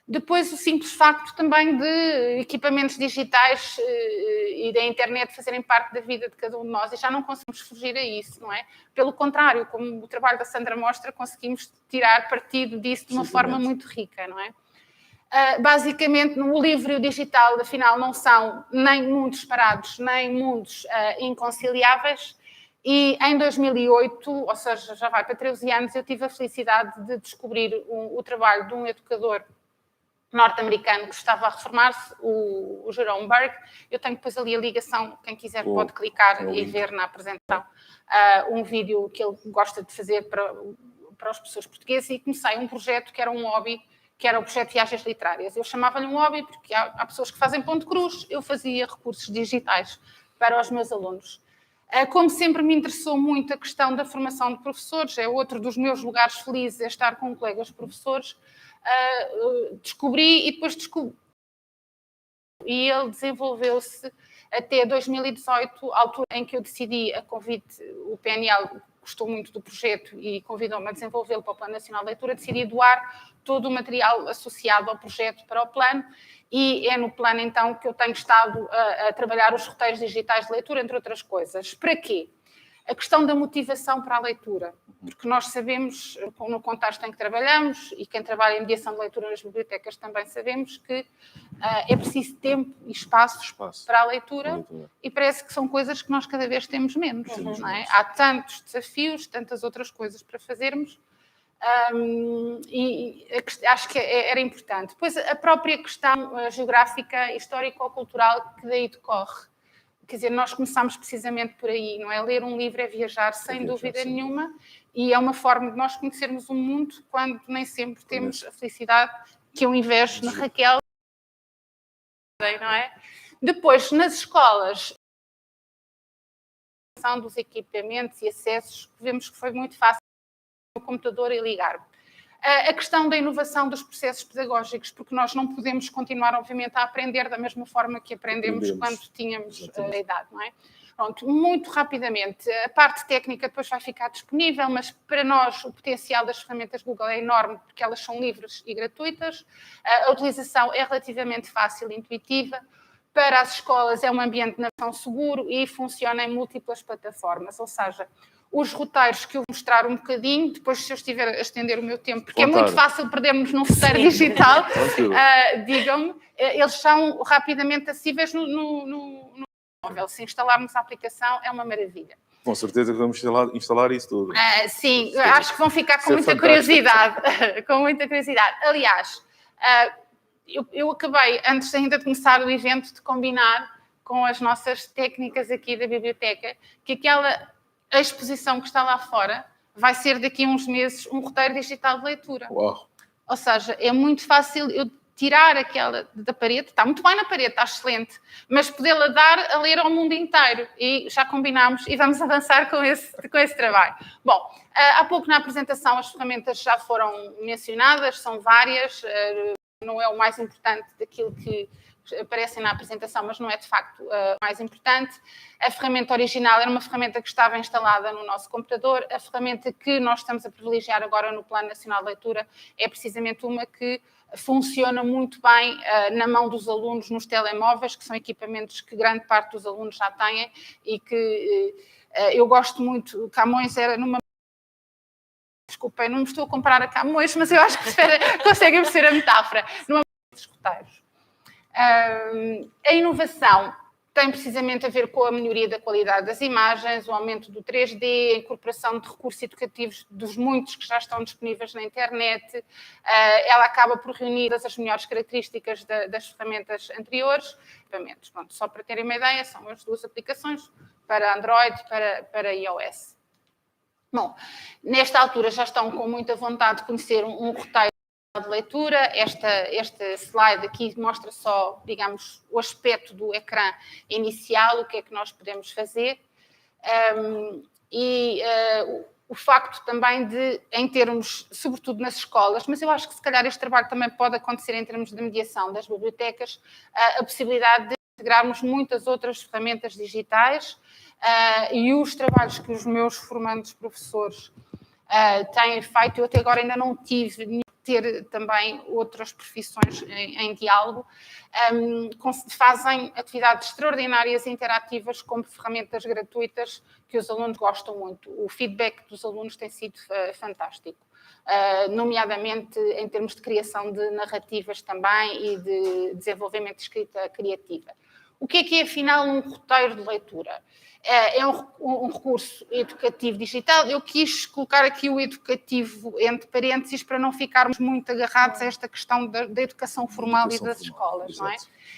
Depois, o simples facto também de equipamentos digitais e da internet fazerem parte da vida de cada um de nós, e já não conseguimos fugir a isso, não é? Pelo contrário, como o trabalho da Sandra mostra, conseguimos tirar partido disso de uma forma muito rica, não é? Basicamente, o livro e o digital, afinal, não são nem mundos separados, nem mundos inconciliáveis, E em 2008, ou seja, já vai para 13 anos, eu tive a felicidade de descobrir o trabalho de um educador norte-americano que estava a reformar-se, o Jerome Berg. Eu tenho depois ali a ligação, quem quiser pode clicar e ver na apresentação um vídeo que ele gosta de fazer para as pessoas portuguesas, e comecei um projeto que era um hobby, que era o projeto de viagens literárias. Eu chamava-lhe um hobby porque há pessoas que fazem ponto cruz, eu fazia recursos digitais para os meus alunos. Como sempre me interessou muito a questão da formação de professores, é outro dos meus lugares felizes, é estar com colegas professores, descobri. E ele desenvolveu-se até 2018, a altura em que eu decidi, a convite, o PNL gostou muito do projeto e convidou-me a desenvolvê-lo para o Plano Nacional de Leitura, decidi doar todo o material associado ao projeto para o plano, e é no plano então que eu tenho estado a trabalhar os roteiros digitais de leitura, entre outras coisas. Para quê? A questão da motivação para a leitura, porque nós sabemos, no contexto em que trabalhamos, e quem trabalha em mediação de leitura nas bibliotecas também sabemos que é preciso tempo e espaço para a leitura, e parece que são coisas que nós cada vez temos menos. Não é? Há tantos desafios, tantas outras coisas para fazermos, e acho que era importante. Depois, a própria questão geográfica, histórico-cultural que daí decorre. Quer dizer, nós começámos precisamente por aí, não é? Ler um livro é viajar, sem dúvida nenhuma, e é uma forma de nós conhecermos o mundo quando nem sempre temos a felicidade que eu invejo na Raquel, não é? Depois, nas escolas, a questão dos equipamentos e acessos, vemos que foi muito fácil o computador e ligar-me. A questão da inovação dos processos pedagógicos, porque nós não podemos continuar, obviamente, a aprender da mesma forma que aprendemos quando tínhamos a idade, não é? Pronto, muito rapidamente, a parte técnica depois vai ficar disponível, mas para nós o potencial das ferramentas Google é enorme, porque elas são livres e gratuitas, a utilização é relativamente fácil e intuitiva. Para as escolas é um ambiente de navegação seguro e funciona em múltiplas plataformas, ou seja, os roteiros que eu vou mostrar um bocadinho, depois se eu estiver a estender o meu tempo, porque é muito fácil perdermos num roteiro digital, digam-me, eles são rapidamente acessíveis no móvel. Se instalarmos a aplicação, é uma maravilha. Com certeza que vamos instalar isso tudo. Sim, acho que vão ficar com muita curiosidade. Com muita curiosidade. Aliás, eu acabei, antes ainda de começar o evento, de combinar com as nossas técnicas aqui da biblioteca, que a exposição que está lá fora vai ser daqui a uns meses um roteiro digital de leitura. Uau. Ou seja, é muito fácil eu tirar aquela da parede, está muito bem na parede, está excelente, mas podê-la dar a ler ao mundo inteiro. E já combinámos e vamos avançar com esse trabalho. Bom, há pouco na apresentação as ferramentas já foram mencionadas, são várias, não é o mais importante daquilo que aparecem na apresentação, mas não é de facto o mais importante. A ferramenta original era uma ferramenta que estava instalada no nosso computador. A ferramenta que nós estamos a privilegiar agora no Plano Nacional de Leitura é precisamente uma que funciona muito bem na mão dos alunos nos telemóveis, que são equipamentos que grande parte dos alunos já têm e que eu gosto muito. Camões era numa... Desculpem, não me estou a comparar a Camões, mas eu acho que conseguem perceber a metáfora. Numa dos roteiros. A inovação tem precisamente a ver com a melhoria da qualidade das imagens, o aumento do 3D, a incorporação de recursos educativos dos muitos que já estão disponíveis na internet. Ela acaba por reunir as melhores características das ferramentas anteriores. Pronto, só para terem uma ideia, são as duas aplicações, para Android e para iOS. Bom, nesta altura já estão com muita vontade de conhecer um roteiro de leitura. Este slide aqui mostra só, digamos, o aspecto do ecrã inicial, o que é que nós podemos fazer. O facto também de, em termos, sobretudo nas escolas, mas eu acho que se calhar este trabalho também pode acontecer em termos de mediação das bibliotecas, a possibilidade de integrarmos muitas outras ferramentas digitais e os trabalhos que os meus formandos professores têm feito, eu até agora ainda não tive ter também outras profissões em diálogo, fazem atividades extraordinárias e interativas como ferramentas gratuitas que os alunos gostam muito. O feedback dos alunos tem sido fantástico, nomeadamente em termos de criação de narrativas também e de desenvolvimento de escrita criativa. O que é afinal um roteiro de leitura? É um recurso educativo digital. Eu quis colocar aqui o educativo entre parênteses para não ficarmos muito agarrados a esta questão da educação formal e das escolas, não é?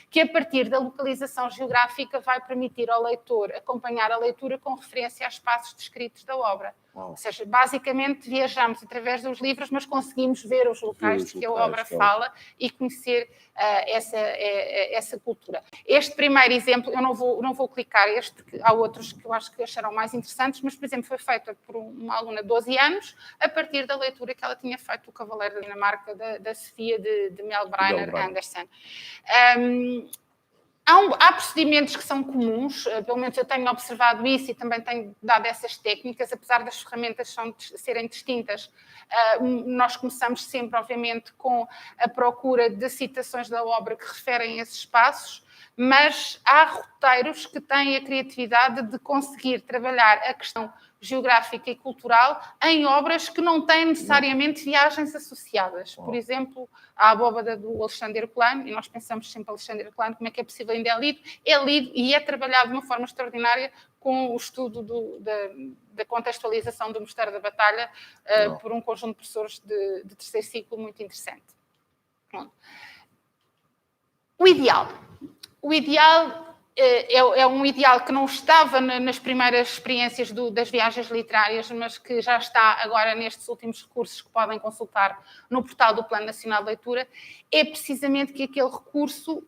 Que a partir da localização geográfica vai permitir ao leitor acompanhar a leitura com referência aos espaços descritos da obra. Ou seja, basicamente viajamos através dos livros, mas conseguimos ver os locais de que a obra fala e conhecer essa cultura. Este primeiro exemplo, eu não vou clicar este, porque há outros que eu acho que acharam mais interessantes, mas, por exemplo, foi feita por uma aluna de 12 anos, a partir da leitura que ela tinha feito, O Cavaleiro da Dinamarca, da Sofia de Melbreiner Andersen. Há procedimentos que são comuns, pelo menos eu tenho observado isso e também tenho dado essas técnicas, apesar das ferramentas serem distintas. Nós começamos sempre, obviamente, com a procura de citações da obra que referem a esses espaços, mas há roteiros que têm a criatividade de conseguir trabalhar a questão geográfica e cultural em obras que não têm necessariamente viagens associadas. Por exemplo, a Abóbada do Alexandre Herculano, e nós pensamos sempre Alexandre Herculano, como é que é possível ainda é lido e é trabalhado de uma forma extraordinária com o estudo da contextualização do Mosteiro da Batalha por um conjunto de professores de terceiro ciclo muito interessante. Bom. O ideal é um ideal que não estava nas primeiras experiências das viagens literárias, mas que já está agora nestes últimos recursos que podem consultar no portal do Plano Nacional de Leitura, é precisamente que aquele recurso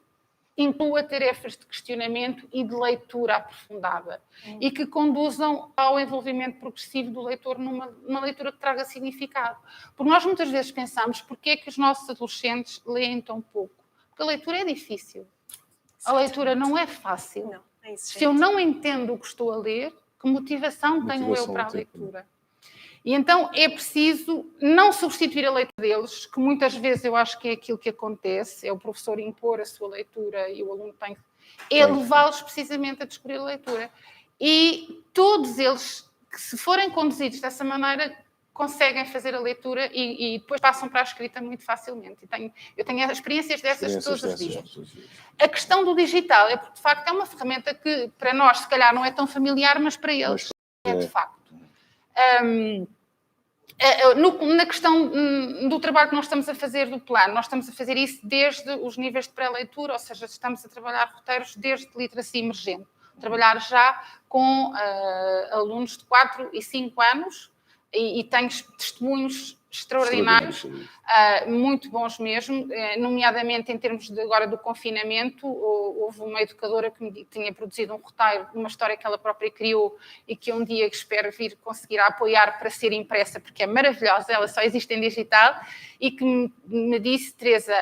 inclua tarefas de questionamento e de leitura aprofundada e que conduzam ao envolvimento progressivo do leitor numa leitura que traga significado. Porque nós muitas vezes pensamos porque é que os nossos adolescentes leem tão pouco. Porque a leitura é difícil. A leitura não é fácil. Não, se eu não entendo o que estou a ler, que motivação tenho eu para a leitura? E então é preciso não substituir a leitura deles, que muitas vezes eu acho que é aquilo que acontece, é o professor impor a sua leitura e o aluno tem que levá-los precisamente a descobrir a leitura. E todos eles, que se forem conduzidos dessa maneira, conseguem fazer a leitura e depois passam para a escrita muito facilmente. Eu tenho experiências dessas todos os dias. A questão do digital é porque, de facto, é uma ferramenta que, para nós, se calhar, não é tão familiar, mas para eles é, de facto. Na questão do trabalho que nós estamos a fazer do plano, nós estamos a fazer isso desde os níveis de pré-leitura, ou seja, estamos a trabalhar roteiros desde literacia emergente. Trabalhar já com alunos de 4 e 5 anos, e tenho testemunhos extraordinários, muito bons mesmo, nomeadamente em termos agora do confinamento. Houve uma educadora que me tinha produzido um roteiro de uma história que ela própria criou e que um dia espero vir conseguir apoiar para ser impressa, porque é maravilhosa, ela só existe em digital, e que me disse, Teresa,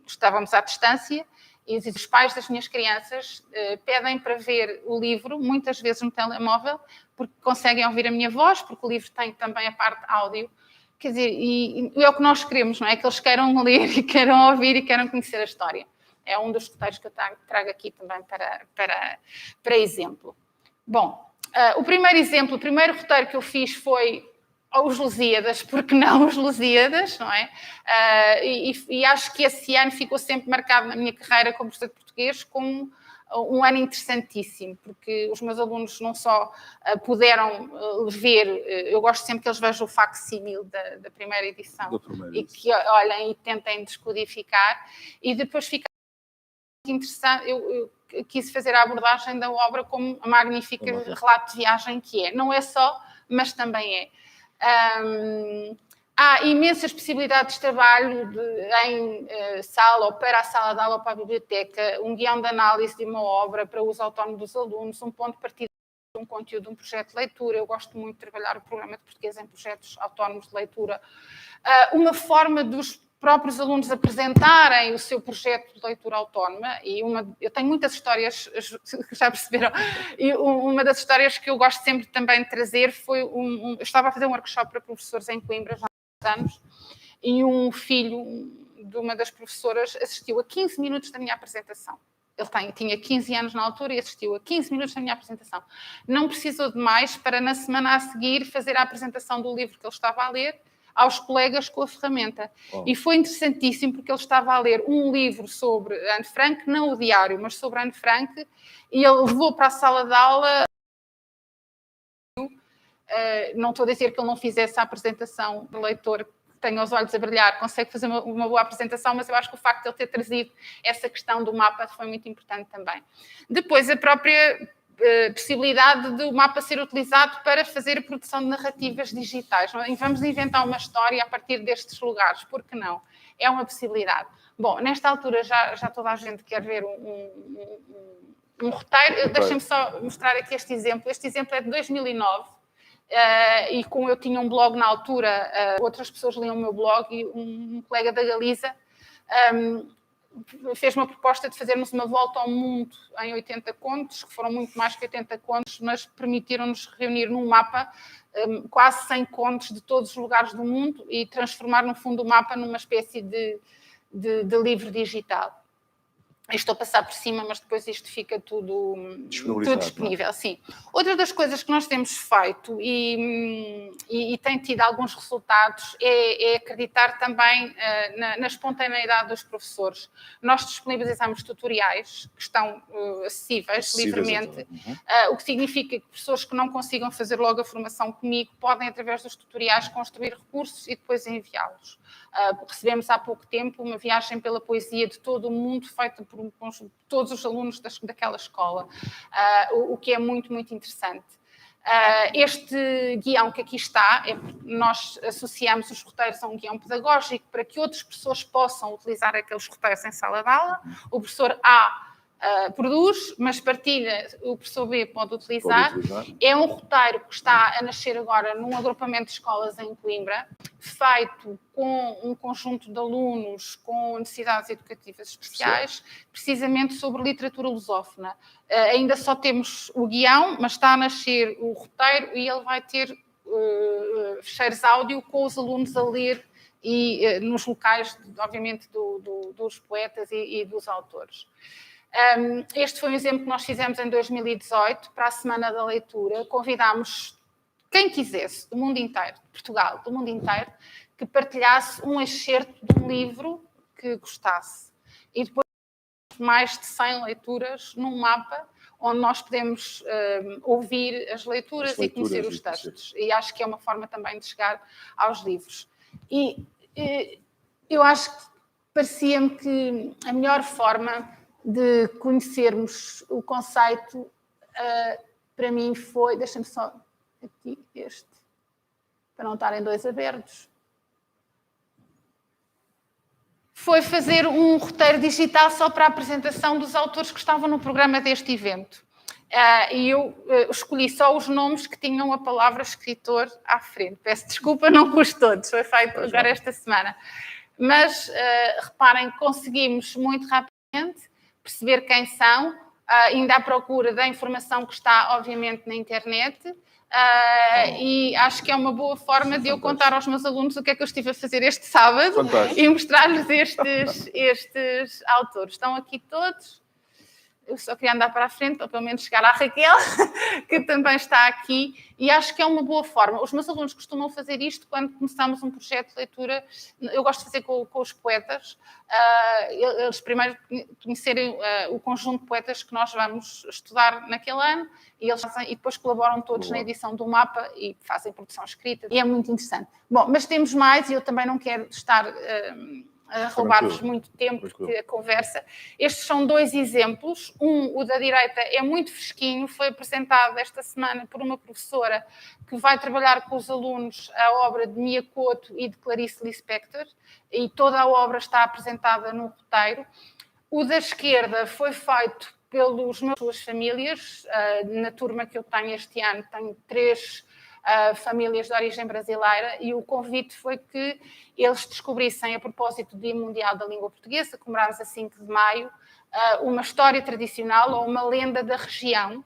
estávamos à distância, e os pais das minhas crianças pedem para ver o livro, muitas vezes no telemóvel, porque conseguem ouvir a minha voz, porque o livro tem também a parte áudio. Quer dizer, e é o que nós queremos, não é? Que eles queiram ler e queiram ouvir e queiram conhecer a história. É um dos roteiros que eu trago aqui também para exemplo. Bom, o primeiro roteiro que eu fiz foi os Lusíadas, porque não os Lusíadas, não é? E acho que esse ano ficou sempre marcado na minha carreira como professor de português como um ano interessantíssimo, porque os meus alunos não só puderam ver, eu gosto sempre que eles vejam o facsímil da primeira edição e que olhem e tentem descodificar, e depois fica muito interessante. Eu quis fazer a abordagem da obra como a magnífica relato de viagem que é. Não é só, mas também é. Há imensas possibilidades de trabalho em sala, ou para a sala de aula, ou para a biblioteca, um guião de análise de uma obra para uso autónomo dos alunos, um ponto de partida de um conteúdo de um projeto de leitura. Eu gosto muito de trabalhar o programa de português em projetos autónomos de leitura. Uma forma dos próprios alunos apresentarem o seu projeto de leitura autónoma, e eu tenho muitas histórias, já perceberam, e uma das histórias que eu gosto sempre também de trazer foi eu estava a fazer um workshop para professores em Coimbra já há anos, e um filho de uma das professoras assistiu a 15 minutos da minha apresentação. Ele tinha 15 anos na altura e assistiu a 15 minutos da minha apresentação. Não precisou de mais para, na semana a seguir, fazer a apresentação do livro que ele estava a ler, aos colegas com a ferramenta. E foi interessantíssimo porque ele estava a ler um livro sobre Anne Frank, não o diário, mas sobre Anne Frank, e ele levou para a sala de aula. Não estou a dizer que ele não fizesse a apresentação do leitor que tenha os olhos a brilhar, consegue fazer uma boa apresentação, mas eu acho que o facto de ele ter trazido essa questão do mapa foi muito importante também. Depois, a própria possibilidade do mapa ser utilizado para fazer a produção de narrativas digitais. E vamos inventar uma história a partir destes lugares, por que não? É uma possibilidade. Bom, nesta altura já toda a gente quer ver um roteiro. Deixem-me só mostrar aqui este exemplo. Este exemplo é de 2009. E como eu tinha um blog na altura, outras pessoas liam o meu blog e um colega da Galiza fez uma proposta de fazermos uma volta ao mundo em 80 contos, que foram muito mais que 80 contos, mas permitiram-nos reunir num mapa quase 100 contos de todos os lugares do mundo e transformar, no fundo, o mapa numa espécie de livro digital. Estou a passar por cima, mas depois isto fica tudo disponível. Sim. Outra das coisas que nós temos feito e tem tido alguns resultados é acreditar também na espontaneidade dos professores. Nós disponibilizamos tutoriais que estão acessíveis livremente, o que significa que pessoas que não consigam fazer logo a formação comigo podem, através dos tutoriais, construir recursos e depois enviá-los. Recebemos há pouco tempo uma viagem pela poesia de todo o mundo, feita por todos os alunos daquela escola, o que é muito, muito interessante. Este guião que aqui está, nós associamos os roteiros a um guião pedagógico para que outras pessoas possam utilizar aqueles roteiros em sala de aula. O professor A produz, mas partilha, o professor B pode utilizar. É um roteiro que está a nascer agora num agrupamento de escolas em Coimbra, feito com um conjunto de alunos com necessidades educativas especiais, precisamente sobre literatura lusófona. Ainda só temos o guião, mas está a nascer o roteiro e ele vai ter fecheiros áudio com os alunos a ler e nos locais, obviamente, dos poetas e dos autores. Este foi um exemplo que nós fizemos em 2018, para a Semana da Leitura. Convidámos quem quisesse, do mundo inteiro, de Portugal, do mundo inteiro, que partilhasse um excerto de um livro que gostasse. E depois mais de 100 leituras num mapa, onde nós podemos ouvir as leituras e conhecer os textos. E acho que é uma forma também de chegar aos livros. E eu acho que parecia-me que a melhor forma de conhecermos o conceito, para mim foi... Deixa-me só aqui este, para não estarem dois abertos. Foi fazer um roteiro digital só para a apresentação dos autores que estavam no programa deste evento. E eu escolhi só os nomes que tinham a palavra escritor à frente. Peço desculpa, não pus todos, foi feito agora esta semana. Mas reparem, conseguimos muito rapidamente perceber quem são, ainda à procura da informação que está, obviamente, na internet, e acho que é uma boa forma de eu contar aos meus alunos o que é que eu estive a fazer este sábado e mostrar-lhes estes autores. Estão aqui todos. Eu só queria andar para a frente, para pelo menos chegar à Raquel, que também está aqui, e acho que é uma boa forma. Os meus alunos costumam fazer isto quando começamos um projeto de leitura. Eu gosto de fazer com os poetas, eles primeiro conhecerem o conjunto de poetas que nós vamos estudar naquele ano, e eles fazem, e depois colaboram todos na edição do mapa e fazem produção escrita, e é muito interessante. Bom, mas temos mais, e eu também não quero estar a roubar-vos muito tempo de a conversa. Estes são dois exemplos. O da direita é muito fresquinho, foi apresentado esta semana por uma professora que vai trabalhar com os alunos a obra de Mia Couto e de Clarice Lispector, e toda a obra está apresentada no roteiro. O da esquerda foi feito pelas suas famílias. Na turma que eu tenho este ano, tenho 3 famílias de origem brasileira, e o convite foi que eles descobrissem, a propósito do Dia Mundial da Língua Portuguesa, comemoramos a 5 de maio, uma história tradicional ou uma lenda da região,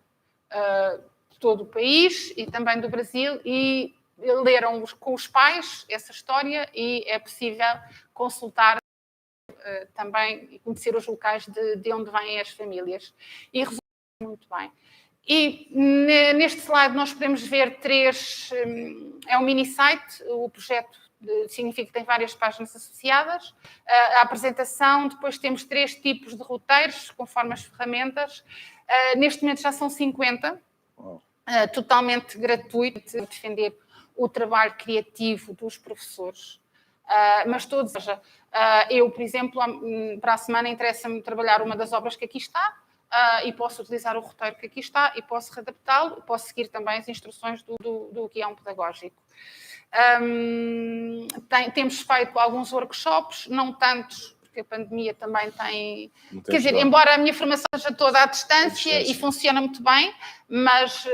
de todo o país e também do Brasil, e leram com os pais essa história, e é possível consultar também e conhecer os locais de onde vêm as famílias. E resulta muito bem. E neste slide nós podemos ver 3, é um mini site, o projeto significa que tem várias páginas associadas. A apresentação, depois temos 3 tipos de roteiros, conforme as ferramentas. Neste momento já são 50, totalmente gratuito, defender o trabalho criativo dos professores. Mas todos, eu, por exemplo, para a semana interessa-me trabalhar uma das obras que aqui está, e posso utilizar o roteiro que aqui está e posso readaptá-lo, posso seguir também as instruções do guião pedagógico. Temos feito alguns workshops, não tantos, porque a pandemia também tem... Quer dizer, embora a minha formação seja toda à distância e funciona muito bem, mas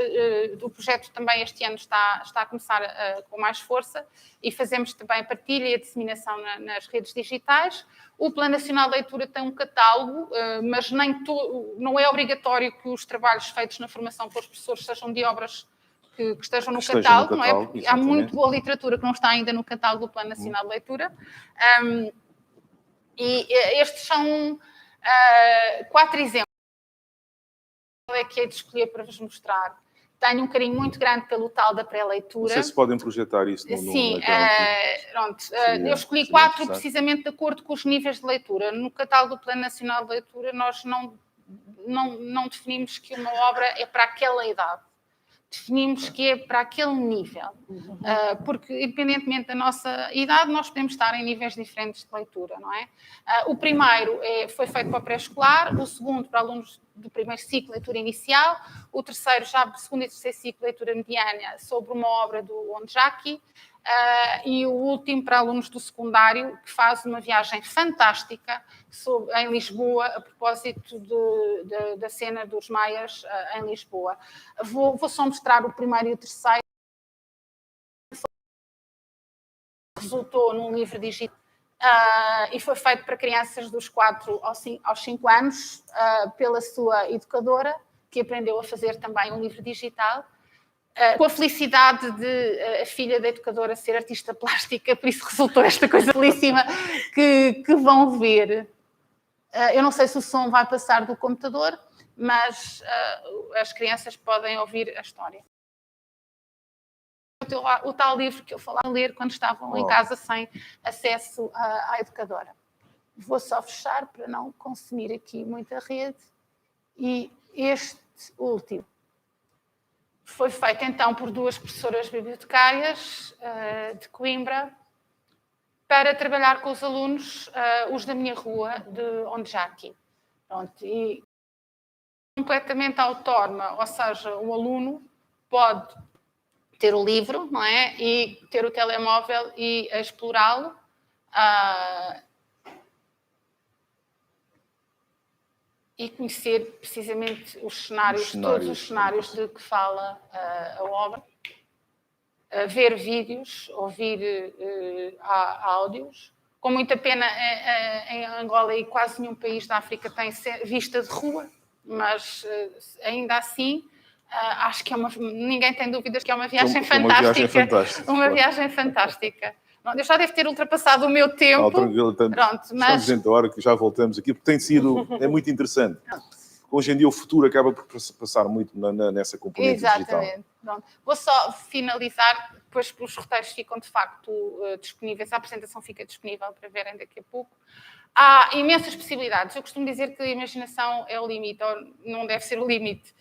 o projeto também este ano está a começar com mais força e fazemos também a partilha e a disseminação nas redes digitais. O Plano Nacional de Leitura tem um catálogo, mas não é obrigatório que os trabalhos feitos na formação pelos professores sejam de obras que estejam no catálogo, não é? Porque há muito boa literatura que não está ainda no catálogo do Plano Nacional de Leitura. E estes são 4 exemplos. Qual é que hei de escolher para vos mostrar? Tenho um carinho muito grande pelo tal da pré-leitura. Não sei se podem projetar isso no Sim, pronto. Eu escolhi 4 precisamente de acordo com os níveis de leitura. No catálogo do Plano Nacional de Leitura, nós não definimos que uma obra é para aquela idade. Definimos que é para aquele nível. Porque, independentemente da nossa idade, nós podemos estar em níveis diferentes de leitura, não é? O primeiro foi feito para o pré-escolar, o segundo para alunos do primeiro ciclo de leitura inicial, o terceiro já para o segundo e terceiro ciclo de leitura mediana, sobre uma obra do Onjaki, e o último para alunos do secundário, que faz uma viagem fantástica em Lisboa, a propósito da cena dos Maias em Lisboa. Vou só mostrar o primeiro e o terceiro. Resultou num livro digital e foi feito para crianças dos 4 aos 5 anos pela sua educadora, que aprendeu a fazer também um livro digital. Com a felicidade de a filha da educadora ser artista plástica, por isso resultou esta coisa belíssima que vão ver. Eu não sei se o som vai passar do computador, mas as crianças podem ouvir a história. O tal livro que eu falava a ler quando estavam em casa sem acesso à educadora. Vou só fechar para não consumir aqui muita rede. E este último foi feito, então, por 2 professoras bibliotecárias de Coimbra para trabalhar com os alunos, os da minha rua, de Onjaki. Pronto, e completamente autónoma, ou seja, o aluno pode ter o livro, não é? E ter o telemóvel e explorá-lo. E conhecer precisamente os cenários, todos os cenários de que fala a obra, ver vídeos, ouvir áudios. Com muita pena, em Angola e quase nenhum país da África tem vista de rua, mas ainda assim acho que ninguém tem dúvidas que é uma viagem fantástica. Uma viagem fantástica. Eu já devo ter ultrapassado o meu tempo. Estamos dentro da hora que já voltamos aqui, porque é muito interessante. Hoje em dia o futuro acaba por passar muito nessa componente digital. Exatamente. Pronto. Vou só finalizar, depois os roteiros ficam de facto disponíveis, a apresentação fica disponível para verem daqui a pouco. Há imensas possibilidades. Eu costumo dizer que a imaginação é o limite, ou não deve ser o limite.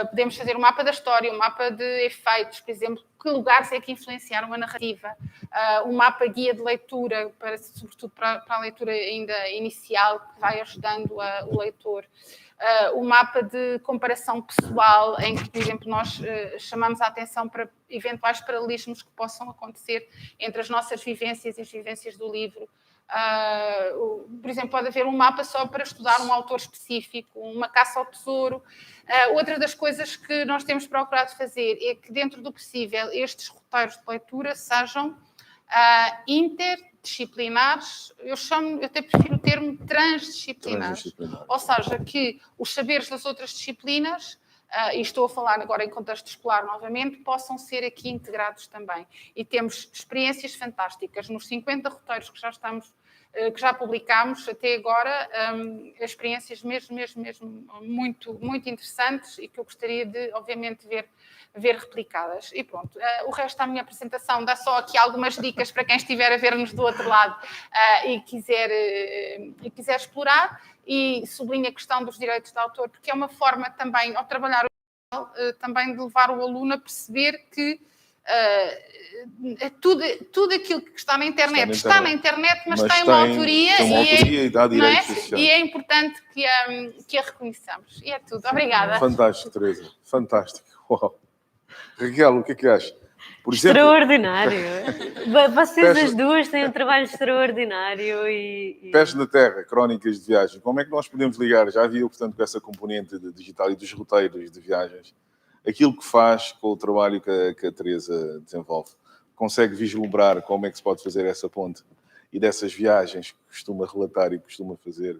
Podemos fazer um mapa da história, um mapa de efeitos, por exemplo, que lugares é que influenciaram a narrativa, um mapa guia de leitura, sobretudo para a leitura ainda inicial, que vai ajudando o leitor. Um mapa de comparação pessoal, em que, por exemplo, nós chamamos a atenção para eventuais paralelismos que possam acontecer entre as nossas vivências e as vivências do livro. Por exemplo, pode haver um mapa só para estudar um autor específico, uma caça ao tesouro. Outra das coisas que nós temos procurado fazer é que, dentro do possível, estes roteiros de leitura sejam interdisciplinares. Eu até prefiro o termo transdisciplinares. Ou seja, que os saberes das outras disciplinas, e estou a falar agora em contexto escolar novamente, possam ser aqui integrados também. E temos experiências fantásticas nos 50 roteiros que já estamos que já publicámos até agora, experiências mesmo muito, muito interessantes e que eu gostaria de, obviamente, ver replicadas. E pronto, o resto da minha apresentação dá só aqui algumas dicas para quem estiver a ver-nos do outro lado e quiser explorar, e sublinho a questão dos direitos de autor, porque é uma forma também, ao trabalhar também de levar o aluno a perceber que tudo aquilo que está na internet mas tem uma autoria, e é importante que a reconheçamos. E é tudo. Obrigada. Fantástico, Teresa. Fantástico. Uau. Raquel, o que é que achas? Por exemplo, extraordinário. Vocês as duas têm um trabalho extraordinário. Pés na Terra, crónicas de viagem. Como é que nós podemos ligar? Já viu, portanto, com essa componente de digital e dos roteiros de viagens, aquilo que faz com o trabalho que a Teresa desenvolve. Consegue vislumbrar como é que se pode fazer essa ponte e dessas viagens que costuma relatar e costuma fazer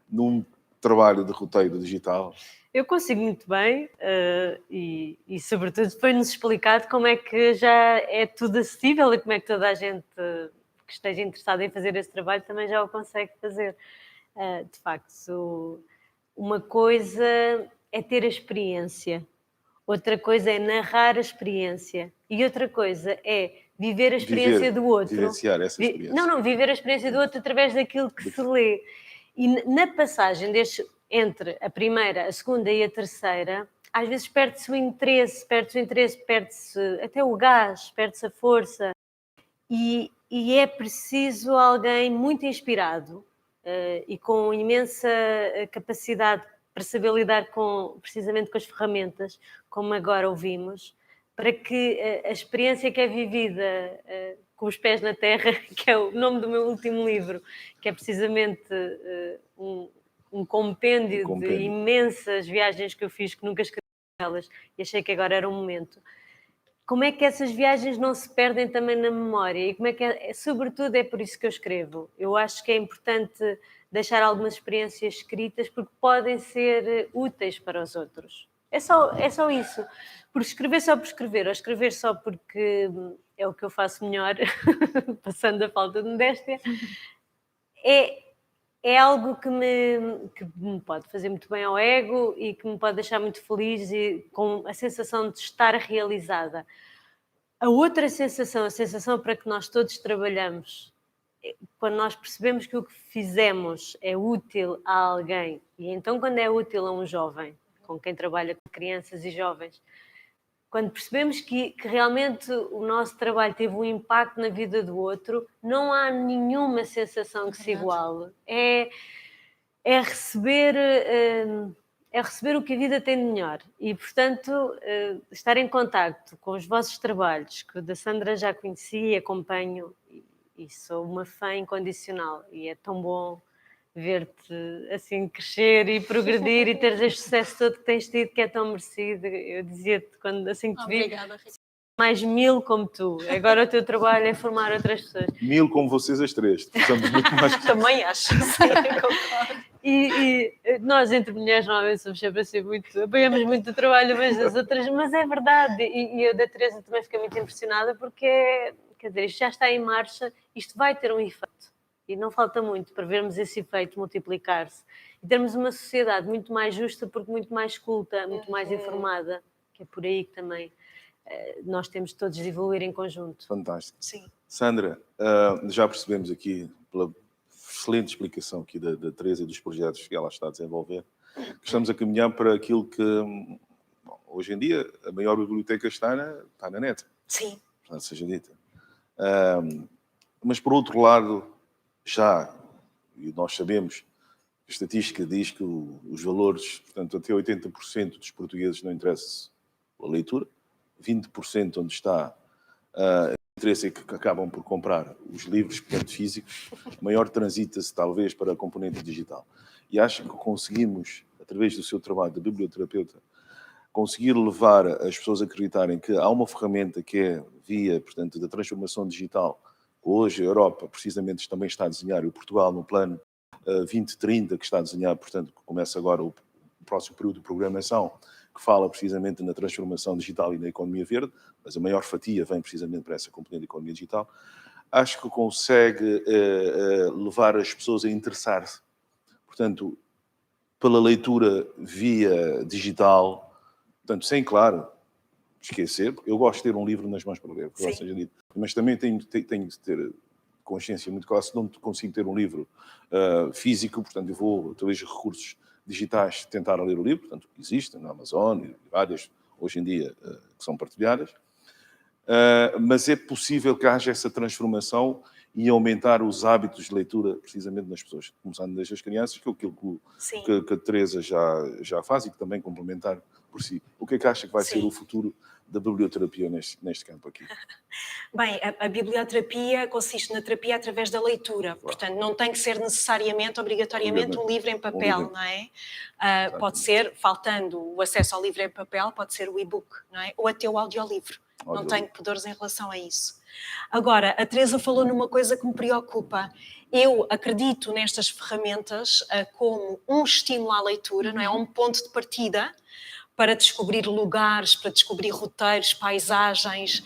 num trabalho de roteiro digital? Eu consigo muito bem e sobretudo, foi-nos explicado como é que já é tudo acessível e como é que toda a gente que esteja interessada em fazer esse trabalho também já o consegue fazer. De facto, uma coisa é ter a experiência, outra coisa é narrar a experiência e outra coisa é viver a experiência do outro. Vivenciar essa experiência. Viver a experiência do outro através daquilo que se lê. E na passagem entre a primeira, a segunda e a terceira, às vezes perde-se o interesse, perde-se até o gás, perde-se a força. E é preciso alguém muito inspirado e com imensa capacidade para saber lidar precisamente com as ferramentas, como agora ouvimos, para que a experiência que é vivida com os pés na terra, que é o nome do meu último livro, que é precisamente um compêndio de imensas viagens que eu fiz, que nunca escrevi elas, e achei que agora era o momento. Como é que essas viagens não se perdem também na memória? E como é que sobretudo, é por isso que eu escrevo. Eu acho que é importante deixar algumas experiências escritas, porque podem ser úteis para os outros. É só isso. Por escrever só por escrever, ou escrever só porque é o que eu faço melhor, passando a falta de modéstia, é algo que me pode fazer muito bem ao ego e que me pode deixar muito feliz e com a sensação de estar realizada. A outra sensação, a sensação para que nós todos trabalhamos, quando nós percebemos que o que fizemos é útil a alguém, e então quando é útil a um jovem, com quem trabalha com crianças e jovens, quando percebemos que realmente o nosso trabalho teve um impacto na vida do outro, não há nenhuma sensação que se iguale. É receber o que a vida tem de melhor. E, portanto, estar em contacto com os vossos trabalhos, que o da Sandra já conheci e acompanho, e sou uma fã incondicional. E é tão bom ver-te assim crescer e progredir e teres este sucesso todo que tens tido, que é tão merecido. Eu dizia-te quando assim que te vi, mais 1000 como tu. Agora o teu trabalho é formar outras pessoas. 1000 como vocês as três. Somos muito mais. Também acho. E nós entre mulheres normalmente somos sempre assim apoiamos muito o trabalho umas das outras, mas é verdade. E eu da Teresa também fiquei muito impressionada porque, quer dizer, isto já está em marcha, isto vai ter um efeito. E não falta muito para vermos esse efeito multiplicar-se. E termos uma sociedade muito mais justa, porque muito mais culta, muito mais informada, que é por aí que também nós temos todos de evoluir em conjunto. Fantástico. Sim. Sandra, já percebemos aqui, pela excelente explicação aqui da Teresa e dos projetos que ela está a desenvolver, que estamos a caminhar para aquilo que, hoje em dia, a maior biblioteca está na net. Sim. Seja dita. Mas, por outro lado, e nós sabemos, a estatística diz que os valores, portanto, até 80% dos portugueses não interessa a leitura, 20% onde está interesse é que acabam por comprar os livros, portanto, físicos, maior transita-se, talvez, para a componente digital. E acho que conseguimos, através do seu trabalho de biblioterapeuta, conseguir levar as pessoas a acreditarem que há uma ferramenta que é via, portanto, da transformação digital. Hoje a Europa, precisamente, também está a desenhar, e o Portugal, no plano 2030, que está a desenhar, portanto, que começa agora o próximo período de programação, que fala precisamente na transformação digital e na economia verde, mas a maior fatia vem precisamente para essa componente da economia digital. acho que consegue levar as pessoas a interessar-se. Portanto, pela leitura via digital, portanto, sem, claro, esquecer, porque eu gosto de ter um livro nas mãos para ler, mas também tenho de ter consciência muito clara, se não consigo ter um livro físico, portanto, eu vou, talvez, recursos digitais tentar ler o livro, portanto, existem na Amazon e várias, hoje em dia, que são partilhadas, mas é possível que haja essa transformação e aumentar os hábitos de leitura precisamente nas pessoas, começando desde as crianças, que é aquilo que a Teresa já faz e que também complementar por si. O que é que acha que vai ser o futuro da biblioterapia neste campo aqui? Bem, a biblioterapia consiste na terapia através da leitura, portanto não tem que ser necessariamente, obrigatoriamente, um livro em papel, não é? Pode ser, faltando o acesso ao livro em papel, pode ser o e-book, não é? Ou até o audiolivro. Não tenho pudores em relação a isso. Agora, a Teresa falou numa coisa que me preocupa. Eu acredito nestas ferramentas como um estímulo à leitura, não é? Um ponto de partida para descobrir lugares, para descobrir roteiros, paisagens,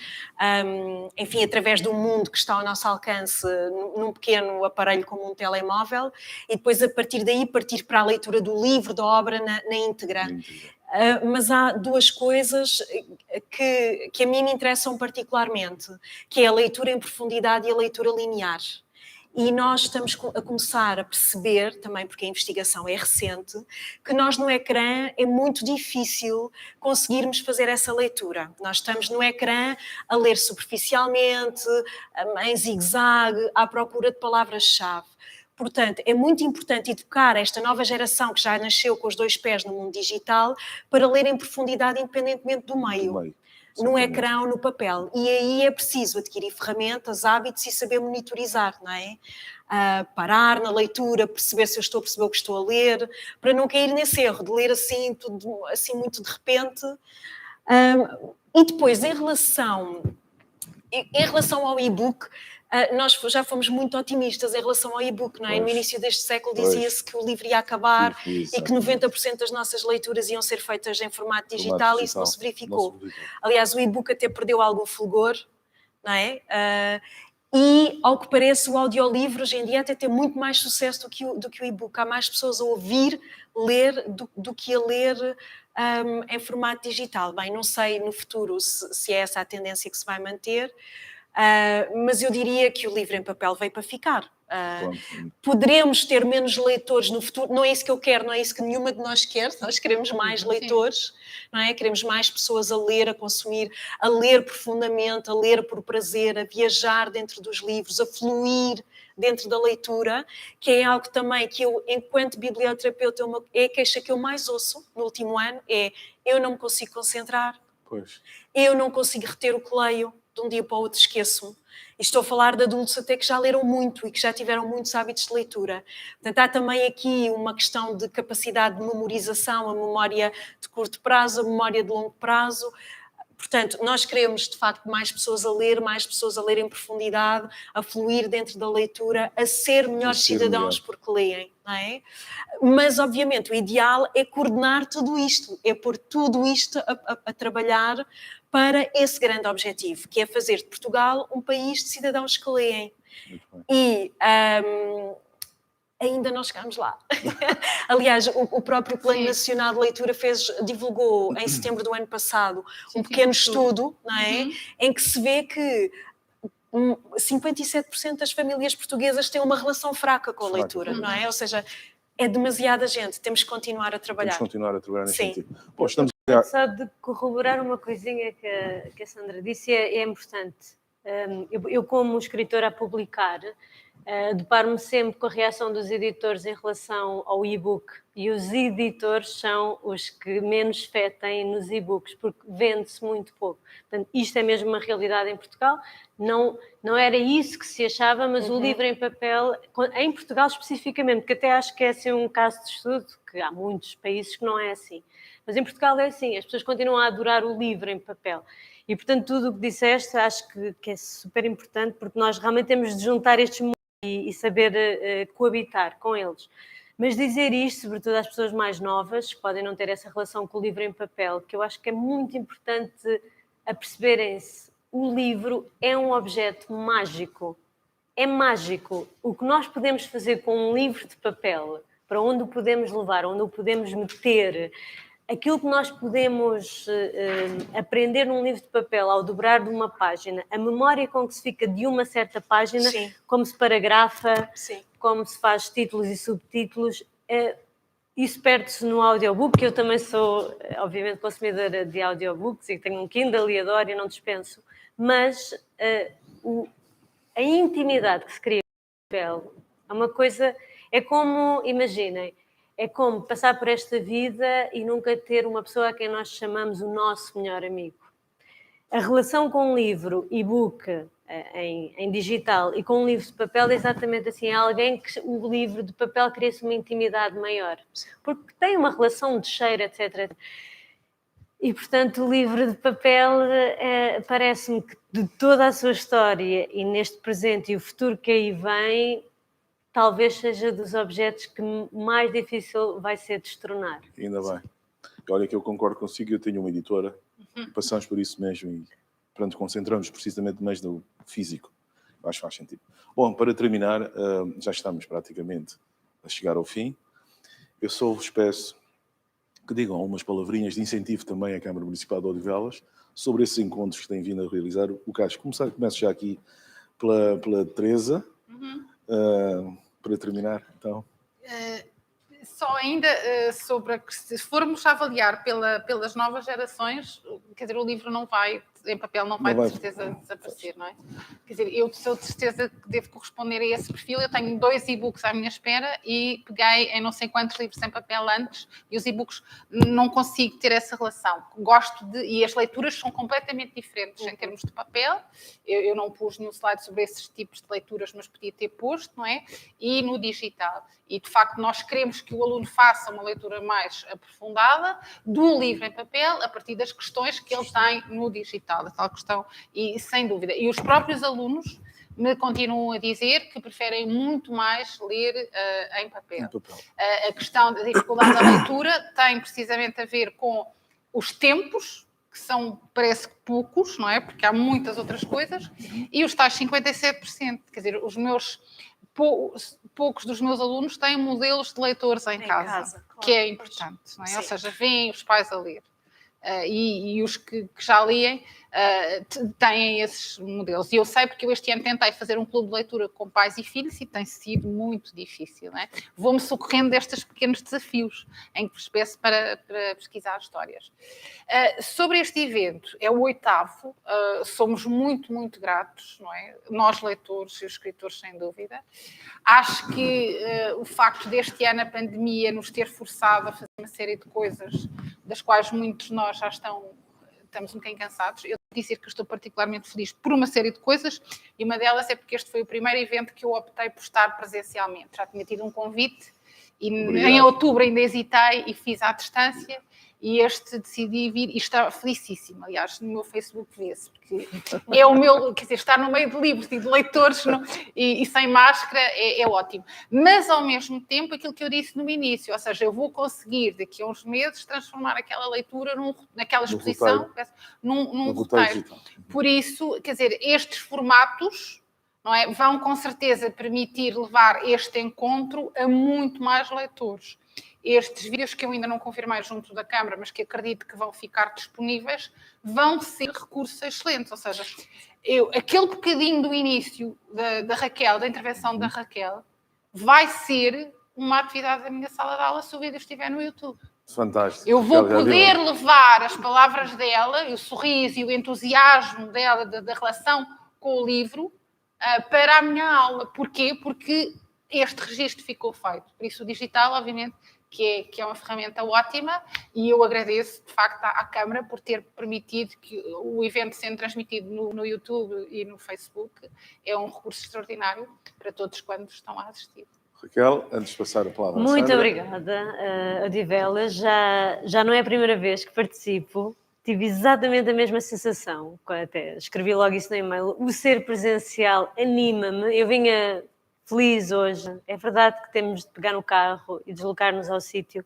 enfim, através do mundo que está ao nosso alcance num pequeno aparelho como um telemóvel, e depois, a partir daí, partir para a leitura do livro, da obra na íntegra. Mas há duas coisas que a mim me interessam particularmente, que é a leitura em profundidade e a leitura linear. E nós estamos a começar a perceber, também porque a investigação é recente, que nós no ecrã é muito difícil conseguirmos fazer essa leitura. Nós estamos no ecrã a ler superficialmente, em zigue-zague, à procura de palavras-chave. Portanto, é muito importante educar esta nova geração que já nasceu com os dois pés no mundo digital para ler em profundidade independentemente do meio. No ecrã ou no papel. E aí é preciso adquirir ferramentas, hábitos e saber monitorizar, não é? Parar na leitura, perceber se eu estou a perceber o que estou a ler, para não cair nesse erro de ler assim, tudo, assim muito de repente. E depois, em relação ao e-book, nós já fomos muito otimistas em relação ao e-book, não é? No início deste século dizia-se que o livro ia acabar e que 90% das nossas leituras iam ser feitas em formato digital e isso não se verificou. Aliás, o e-book até perdeu algum fulgor, não é? E, ao que parece, o audiolivro hoje em dia até tem muito mais sucesso do que o e-book. Há mais pessoas a ouvir, ler, do que a ler em formato digital. Bem, não sei no futuro se é essa a tendência que se vai manter, mas eu diria que o livro em papel veio para ficar. Poderemos ter menos leitores no futuro, não é isso que eu quero, não é isso que nenhuma de nós quer, nós queremos mais leitores, não é? Queremos mais pessoas a ler, a consumir, a ler profundamente, a ler por prazer, a viajar dentro dos livros, a fluir dentro da leitura, que é algo também que eu, enquanto biblioterapeuta, é a queixa que eu mais ouço no último ano, eu não me consigo concentrar, eu não consigo reter o que leio, de um dia para o outro esqueço-me. E estou a falar de adultos até que já leram muito e que já tiveram muitos hábitos de leitura. Portanto, há também aqui uma questão de capacidade de memorização, a memória de curto prazo, a memória de longo prazo. Portanto, nós queremos, de facto, mais pessoas a ler em profundidade, a fluir dentro da leitura, a ser melhores cidadãos porque leem, não é? Mas, obviamente, o ideal é coordenar tudo isto, é pôr tudo isto a trabalhar para esse grande objetivo, que é fazer de Portugal um país de cidadãos que leem. E ainda não chegámos lá. Aliás, o próprio Plano Nacional de Leitura divulgou em setembro do ano passado um pequeno estudo, não é? Em que se vê que 57% das famílias portuguesas têm uma relação fraca com a leitura, não é? Ou seja, é demasiada gente, temos que continuar a trabalhar. Temos que continuar a trabalhar nesse sentido. Bom, só de corroborar uma coisinha que a Sandra disse é importante. Eu, como escritora a publicar, deparo-me sempre com a reação dos editores em relação ao e-book, e os editores são os que menos fé têm nos e-books, porque vende-se muito pouco. Portanto, isto é mesmo uma realidade em Portugal. Não era isso que se achava, mas o livro em papel, em Portugal especificamente, porque até acho que é assim um caso de estudo, que há muitos países que não é assim. Mas em Portugal é assim, as pessoas continuam a adorar o livro em papel. E, portanto, tudo o que disseste acho que é super importante, porque nós realmente temos de juntar estes mundos e saber coabitar com eles. Mas dizer isto, sobretudo às pessoas mais novas, que podem não ter essa relação com o livro em papel, que eu acho que é muito importante aperceberem-se. O livro é um objeto mágico. é mágico. O que nós podemos fazer com um livro de papel, para onde o podemos levar, onde o podemos meter, aquilo que nós podemos aprender num livro de papel ao dobrar de uma página, a memória com que se fica de uma certa página, Sim. como se paragrafa, Sim. como se faz títulos e subtítulos, isso perde-se no audiobook, que eu também sou, obviamente, consumidora de audiobooks e tenho um Kindle e adoro e não dispenso, mas a intimidade que se cria com o papel é uma coisa, é como, imaginem, é como passar por esta vida e nunca ter uma pessoa a quem nós chamamos o nosso melhor amigo. A relação com um livro, e-book, em digital, e com um livro de papel é exatamente assim. É alguém que o livro de papel cria-se uma intimidade maior, porque tem uma relação de cheiro, etc. E, portanto, o livro de papel parece-me que de toda a sua história e neste presente e o futuro que aí vem, talvez seja dos objetos que mais difícil vai ser destronar. Ainda bem. Olha que eu concordo consigo, eu tenho uma editora, passamos por isso mesmo e pronto, concentramos precisamente mais no físico. Acho que faz sentido. Bom, para terminar, já estamos praticamente a chegar ao fim. Eu só vos peço que digam umas palavrinhas de incentivo também à Câmara Municipal de Odivelas sobre esses encontros que têm vindo a realizar. O Carlos, começo já aqui pela Teresa, para terminar, então. Só ainda sobre se formos avaliar pelas novas gerações, quer dizer, o livro não vai, em papel, não vai de certeza desaparecer, não é? Quer dizer, eu sou de certeza que devo corresponder a esse perfil. Eu tenho 2 e-books à minha espera e peguei em não sei quantos livros em papel antes e os e-books não consigo ter essa relação. Gosto e as leituras são completamente diferentes em termos de papel. Eu não pus nenhum slide sobre esses tipos de leituras, mas podia ter posto, não é? E no digital. E, de facto, nós queremos que o aluno faça uma leitura mais aprofundada do livro em papel, a partir das questões que ele tem no digital, da tal questão, e sem dúvida. E os próprios alunos me continuam a dizer que preferem muito mais ler em papel. A questão da dificuldade da leitura tem precisamente a ver com os tempos, que são, parece que poucos, não é? Porque há muitas outras coisas, e os tais 57%. Quer dizer, poucos dos meus alunos têm modelos de leitores em casa, claro, que é importante, não é? Ou seja, veem os pais a ler. E os que já leem têm esses modelos. E eu sei porque eu este ano tentei fazer um clube de leitura com pais e filhos e tem sido muito difícil, não é? Vou-me socorrendo destes pequenos desafios em que vos peço para pesquisar histórias. Sobre este evento, é o 8º, somos muito, muito gratos, não é? Nós leitores e os escritores, sem dúvida. Acho que o facto deste ano a pandemia nos ter forçado a fazer uma série de coisas das quais muitos de nós já estamos um bocadinho cansados. Eu devo dizer que estou particularmente feliz por uma série de coisas e uma delas é porque este foi o primeiro evento que eu optei por estar presencialmente. Já tinha tido um convite e em outubro ainda hesitei e fiz à distância e este decidi vir e estava felicíssima. Aliás, no meu Facebook vê-se, porque é o meu, quer dizer, estar no meio de livros e de leitores e sem máscara é ótimo. Mas, ao mesmo tempo, aquilo que eu disse no início, ou seja, eu vou conseguir, daqui a uns meses, transformar aquela leitura, naquela exposição, num roteiro. Por isso, quer dizer, estes formatos, não é, vão com certeza permitir levar este encontro a muito mais leitores. Estes vídeos que eu ainda não confirmei junto da Câmara, mas que acredito que vão ficar disponíveis, vão ser recursos excelentes. Ou seja, aquele bocadinho do início da Raquel, da intervenção da Raquel, vai ser uma atividade da minha sala de aula se o vídeo estiver no YouTube. Fantástico. Eu vou poder levar as palavras dela, o sorriso e o entusiasmo dela, da relação com o livro, para a minha aula. Porquê? Porque este registro ficou feito. Por isso o digital, obviamente, que é uma ferramenta ótima e eu agradeço, de facto, à Câmara por ter permitido que o evento sendo transmitido no YouTube e no Facebook é um recurso extraordinário para todos quantos estão a assistir. Raquel, antes de passar a palavra à Muito Sandra. obrigada, Odivelas. Já não é a primeira vez que participo. Tive exatamente a mesma sensação, até escrevi logo isso no e-mail. O ser presencial anima-me. Eu vinha feliz hoje. É verdade que temos de pegar no carro e deslocar-nos ao sítio,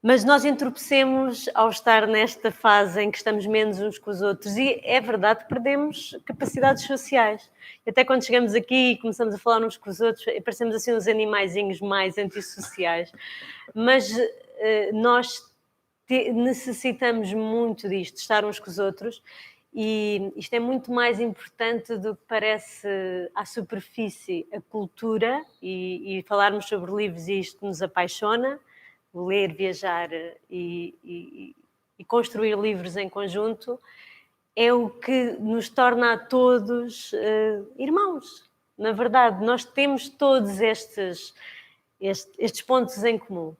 Mas nós entorpecemos ao estar nesta fase em que estamos menos uns com os outros e é verdade que perdemos capacidades sociais. Até quando chegamos aqui e começamos a falar uns com os outros, parecemos assim uns animaizinhos mais antissociais. Mas nós necessitamos muito disto, de estar uns com os outros, e isto é muito mais importante do que parece à superfície a cultura e falarmos sobre livros e isto que nos apaixona, ler, viajar e construir livros em conjunto, é o que nos torna a todos irmãos. Na verdade, nós temos todos estes pontos em comum.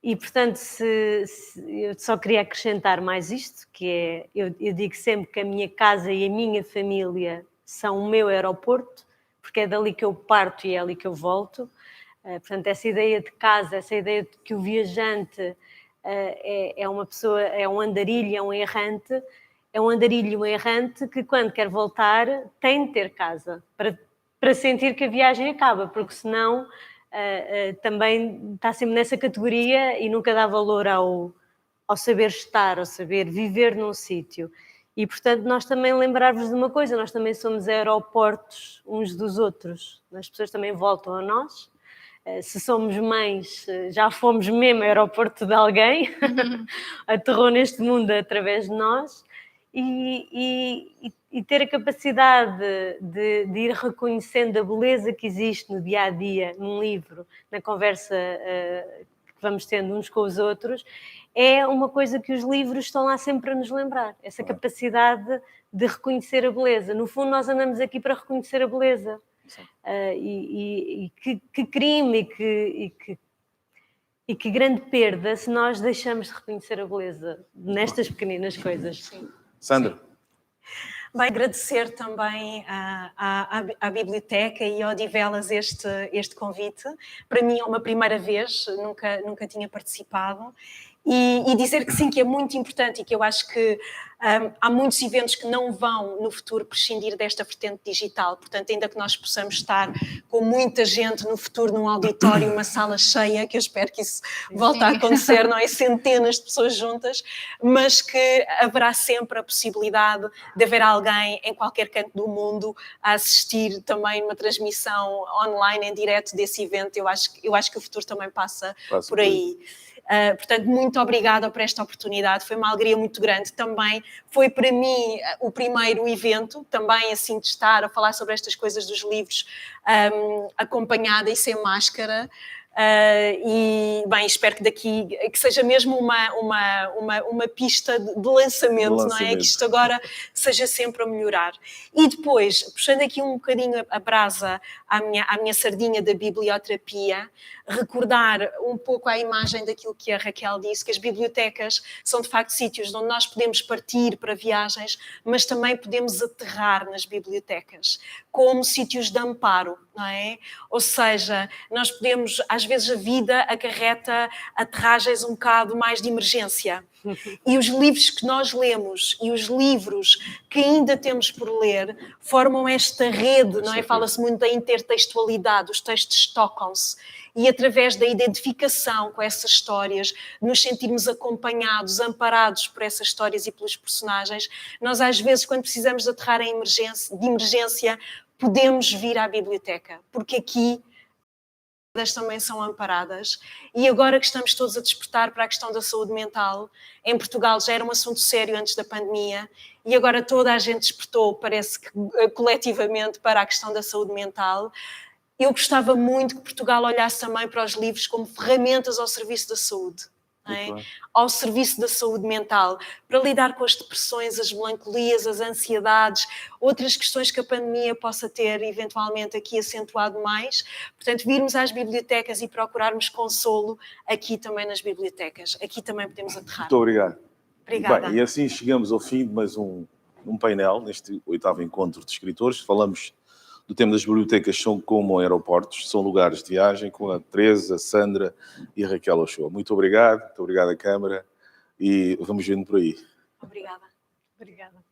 E, portanto, eu só queria acrescentar mais isto, que é, eu digo sempre que a minha casa e a minha família são o meu aeroporto, porque é dali que eu parto e é ali que eu volto. Portanto, essa ideia de casa, essa ideia de que o viajante é uma pessoa, é um andarilho, é um errante e um errante que, quando quer voltar, tem de ter casa, para sentir que a viagem acaba, porque senão também está sempre nessa categoria e nunca dá valor ao saber estar, ao saber viver num sítio. E, portanto, nós também lembrar-vos de uma coisa, nós também somos aeroportos uns dos outros. As pessoas também voltam a nós. Se somos mães, já fomos mesmo aeroporto de alguém, aterrou neste mundo através de nós, e ter a capacidade de ir reconhecendo a beleza que existe no dia-a-dia, num livro, na conversa que vamos tendo uns com os outros, é uma coisa que os livros estão lá sempre a nos lembrar, essa capacidade de reconhecer a beleza. No fundo, nós andamos aqui para reconhecer a beleza. Que crime e que grande perda se nós deixamos de reconhecer a beleza nestas pequeninas coisas. Sim. Sandra. Bem, agradecer também à Biblioteca e ao Odivelas este convite. Para mim é uma primeira vez, nunca tinha participado. E dizer que sim, que é muito importante e que eu acho que há muitos eventos que não vão no futuro prescindir desta vertente digital. Portanto, ainda que nós possamos estar com muita gente no futuro num auditório, uma sala cheia, que eu espero que isso volte a acontecer, não é? Centenas de pessoas juntas, mas que haverá sempre a possibilidade de haver alguém em qualquer canto do mundo a assistir também numa transmissão online, em direto desse evento. Eu acho que o futuro também passa por aí. Portanto, muito obrigada por esta oportunidade, foi uma alegria muito grande também. Foi para mim o primeiro evento, também assim de estar a falar sobre estas coisas dos livros, acompanhada e sem máscara. E bem, espero que daqui que seja mesmo uma pista de lançamento, não é? Que isto agora seja sempre a melhorar. E depois, puxando aqui um bocadinho a brasa à minha sardinha da biblioterapia, recordar um pouco a imagem daquilo que a Raquel disse, que as bibliotecas são de facto sítios onde nós podemos partir para viagens, mas também podemos aterrar nas bibliotecas, como sítios de amparo, não é? Ou seja, nós podemos, às vezes a vida acarreta aterragens um bocado mais de emergência. E os livros que nós lemos e os livros que ainda temos por ler formam esta rede, não é? Fala-se muito da intertextualidade, os textos tocam-se. E através da identificação com essas histórias, nos sentirmos acompanhados, amparados por essas histórias e pelos personagens, nós às vezes, quando precisamos de aterrar de emergência, podemos vir à biblioteca, porque aqui também são amparadas. E agora que estamos todos a despertar para a questão da saúde mental, em Portugal já era um assunto sério antes da pandemia, e agora toda a gente despertou, parece que coletivamente, para a questão da saúde mental. Eu gostava muito que Portugal olhasse também para os livros como ferramentas ao serviço da saúde. Ao serviço da saúde mental, para lidar com as depressões, as melancolias, as ansiedades, outras questões que a pandemia possa ter eventualmente aqui acentuado mais. Portanto, virmos às bibliotecas e procurarmos consolo aqui também nas bibliotecas. Aqui também podemos aterrar. Muito obrigado. Obrigada. Bem, e assim chegamos ao fim de mais um painel, neste 8º encontro de escritores. Falamos do tema das bibliotecas são como aeroportos, são lugares de viagem, com a Teresa, a Sandra e a Raquel Ochoa. Muito obrigado à Câmara e vamos vendo por aí. Obrigada. Obrigada.